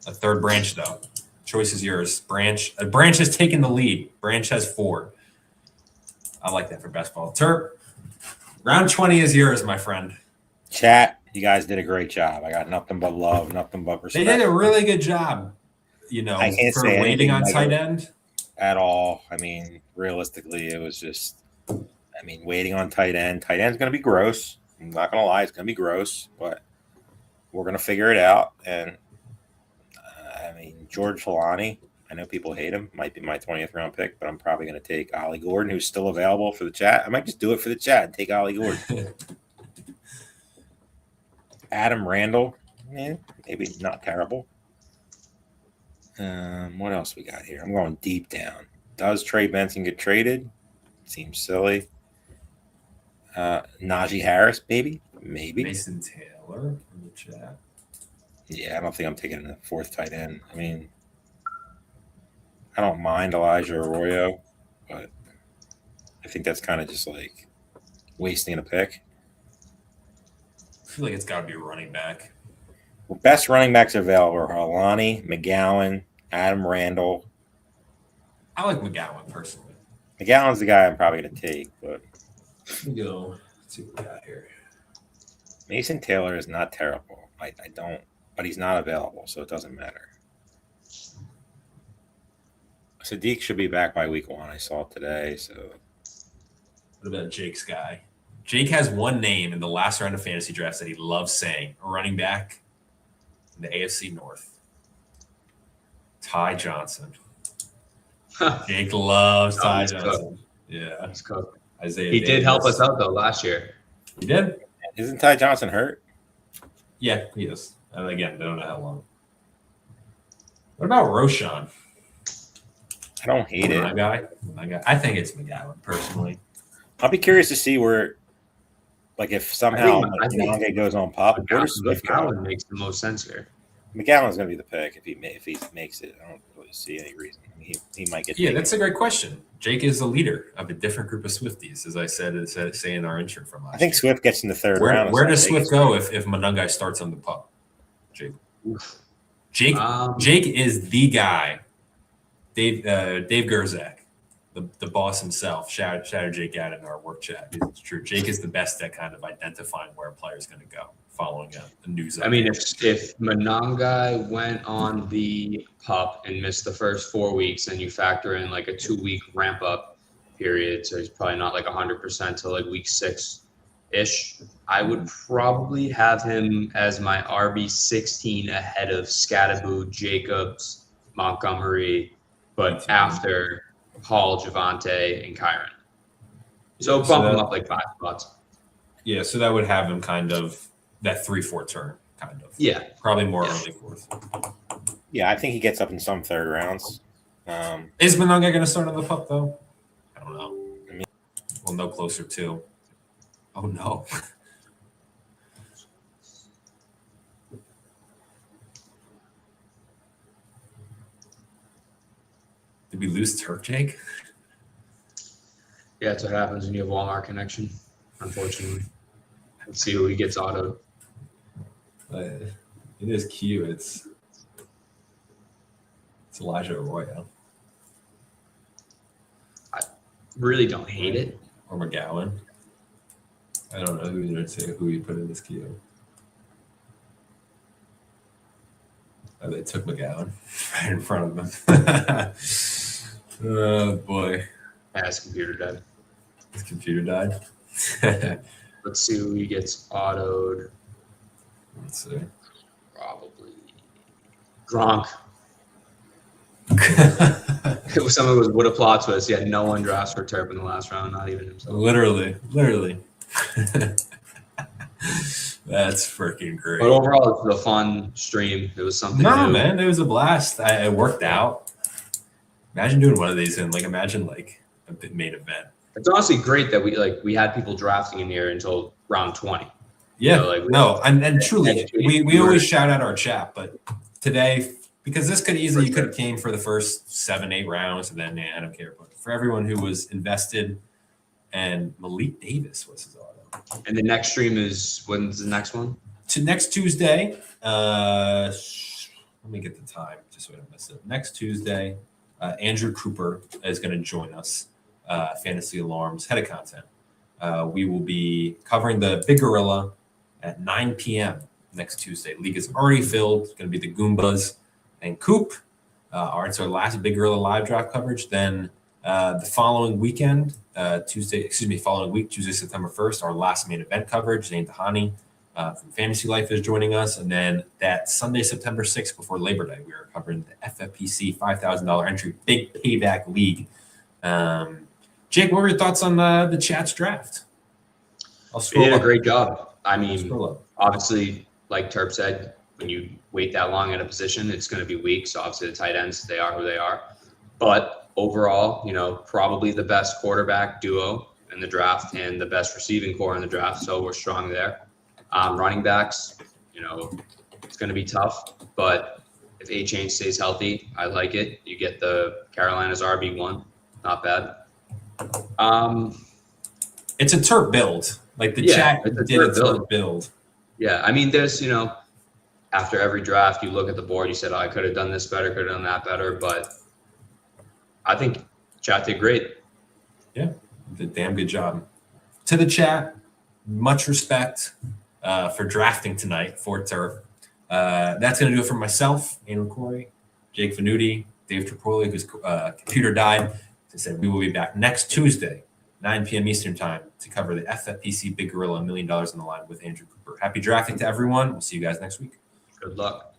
J: A 3rd branch though. Choice is yours. Branch has taken the lead. Branch has 4. I like that for best ball. Terp, round 20 is yours, my friend.
K: Chat, you guys did a great job. I got nothing but love, nothing but respect.
J: They did a really good job,
K: I can't
J: for
K: say
J: waiting on
K: anything
J: tight end.
K: At all. I mean, realistically, it was just, waiting on tight end. Tight end's going to be gross. I'm not going to lie. It's going to be gross, but we're going to figure it out. And, George Filani, I know people hate him, might be my 20th round pick, but I'm probably going to take Ollie Gordon, who's still available for the chat. I might just do it for the chat and take Ollie Gordon. Adam Randall, maybe not terrible. What else we got here? I'm going deep down. Does Trey Benson get traded? Seems silly. Najee Harris, maybe.
J: Mason Taylor in the chat.
K: Yeah, I don't think I'm taking a 4th tight end. I don't mind Elijah Arroyo, but I think that's kind of just like wasting a pick.
J: I feel like it's got to be a running back.
K: Well, best running backs available are Alani, McGowan, Adam Randall.
J: I like McGowan personally.
K: McGowan's the guy I'm probably going to take, but
J: let me go. Let's see what we got here.
K: Mason Taylor is not terrible. I don't, but he's not available, so it doesn't matter. Sadiq should be back by week 1. I saw it today. So,
J: what about Jake's guy? Jake has one name in the last round of fantasy drafts that he loves saying: a running back in the AFC North. Ty Johnson. Jake loves Ty Johnson. Yeah,
F: he's cooked.
J: Isaiah
F: he
J: Davis.
F: did help us out though last year.
J: He did.
K: Isn't Ty Johnson hurt?
J: Yeah, he is. And again, I don't know how long. What about Roshan?
K: I don't hate it.
J: My guy. I think it's McGowan, personally.
K: I'll be curious to see where, like, if somehow Monge goes on pop.
F: McGowan makes the most sense here.
K: McGowan's going to be the pick if he makes it. I don't really see any reason. I mean, he might get.
J: Yeah, that's a great question. Jake is the leader of a different group of Swifties, as I say in our intro from last.
K: I think
J: year.
K: Swift gets in the third round.
J: Where does Swift go if Monungai starts on the pup? Jake is the guy. Dave Gerzak, the boss himself. Shout out Jake out in our work chat. It's true. Jake is the best at kind of identifying where a player is going to go following the news.
F: I mean, if Monungai went on the pup and missed the first 4 weeks, and you factor in like a 2-week ramp up period, so he's probably not like 100% till like week 6-ish. I would probably have him as my RB16 ahead of Scattaboo, Jacobs, Montgomery, but after Hall, Javante, and Kyron. So bump him up like 5 spots.
J: Yeah, so that would have him kind of that 3-4 turn, kind of.
F: Yeah.
J: Probably more early 4th.
K: Yeah, I think he gets up in some third rounds.
J: Is Monungai going to start on the pup, though? I don't know. We'll know closer to. Oh, no. Did we lose Terp, Jake?
F: Yeah, that's what happens when you have Walmart connection, unfortunately. Let's see who he gets autoed.
J: It is cute. It's Elijah Arroyo.
F: I really don't hate it.
J: Or McGowan. I don't know who you put in this queue. Oh, they took McGowan right in front of them. Oh, boy.
F: Yeah, his computer died.
J: His computer died?
F: Let's see who he gets autoed.
J: Let's see.
F: Probably Gronk. Someone would applaud to us. He had no one drafts for Terp in the last round, not even himself.
J: Literally. That's freaking great.
F: But overall, it was a fun stream. It was something new.
J: Man, it was a blast. It worked out. Imagine doing one of these and imagine a main event.
F: It's honestly great that we had people drafting in here until round 20.
J: Yeah, and truly, we always shout out our chat, but today, because this you could have came for the first 7-8 rounds, and then I don't care. But for everyone who was invested, and Malik Davis was his auto.
F: And the next stream is, when's the next one?
J: Next Tuesday. Let me get the time just so I don't miss it. Next Tuesday, Andrew Cooper is going to join us. Fantasy Alarms head of content. We will be covering the Big Gorilla at 9 p.m. next Tuesday. League is already filled. It's going to be the Goombahs and Coop. It's our last Big Gorilla live draft coverage. Then the following weekend, following week, Tuesday, September 1st, our last main event coverage. Zane Tahani from Fantasy Life is joining us. And then that Sunday, September 6th, before Labor Day, we are covering the FFPC $5,000 entry big payback league. Jake, what were your thoughts on the chat's draft?
F: He did a great job. I mean, obviously, like Terp said, when you wait that long at a position, it's going to be weak. So obviously the tight ends, they are who they are. But overall, probably the best quarterback duo in the draft and the best receiving core in the draft. So we're strong there. Running backs, it's going to be tough. But if A-Chain stays healthy, I like it. You get the Carolina's RB1. Not bad.
J: It's a Terp build. Chat did a Terp build.
F: Yeah, I mean, there's, after every draft, you look at the board, you said, I could have done this better, could have done that better, but I think chat did great.
J: Yeah, did a damn good job. To the chat, much respect for drafting tonight for Terp. That's going to do it for myself, Aidan Liquorie, Jake Venuti, Dave Terpoilli, whose computer died. As I said, we will be back next Tuesday, 9 p.m. Eastern Time, to cover the FFPC Big Gorilla $1 million on the line with Andrew Cooper. Happy drafting to everyone. We'll see you guys next week.
F: Good luck.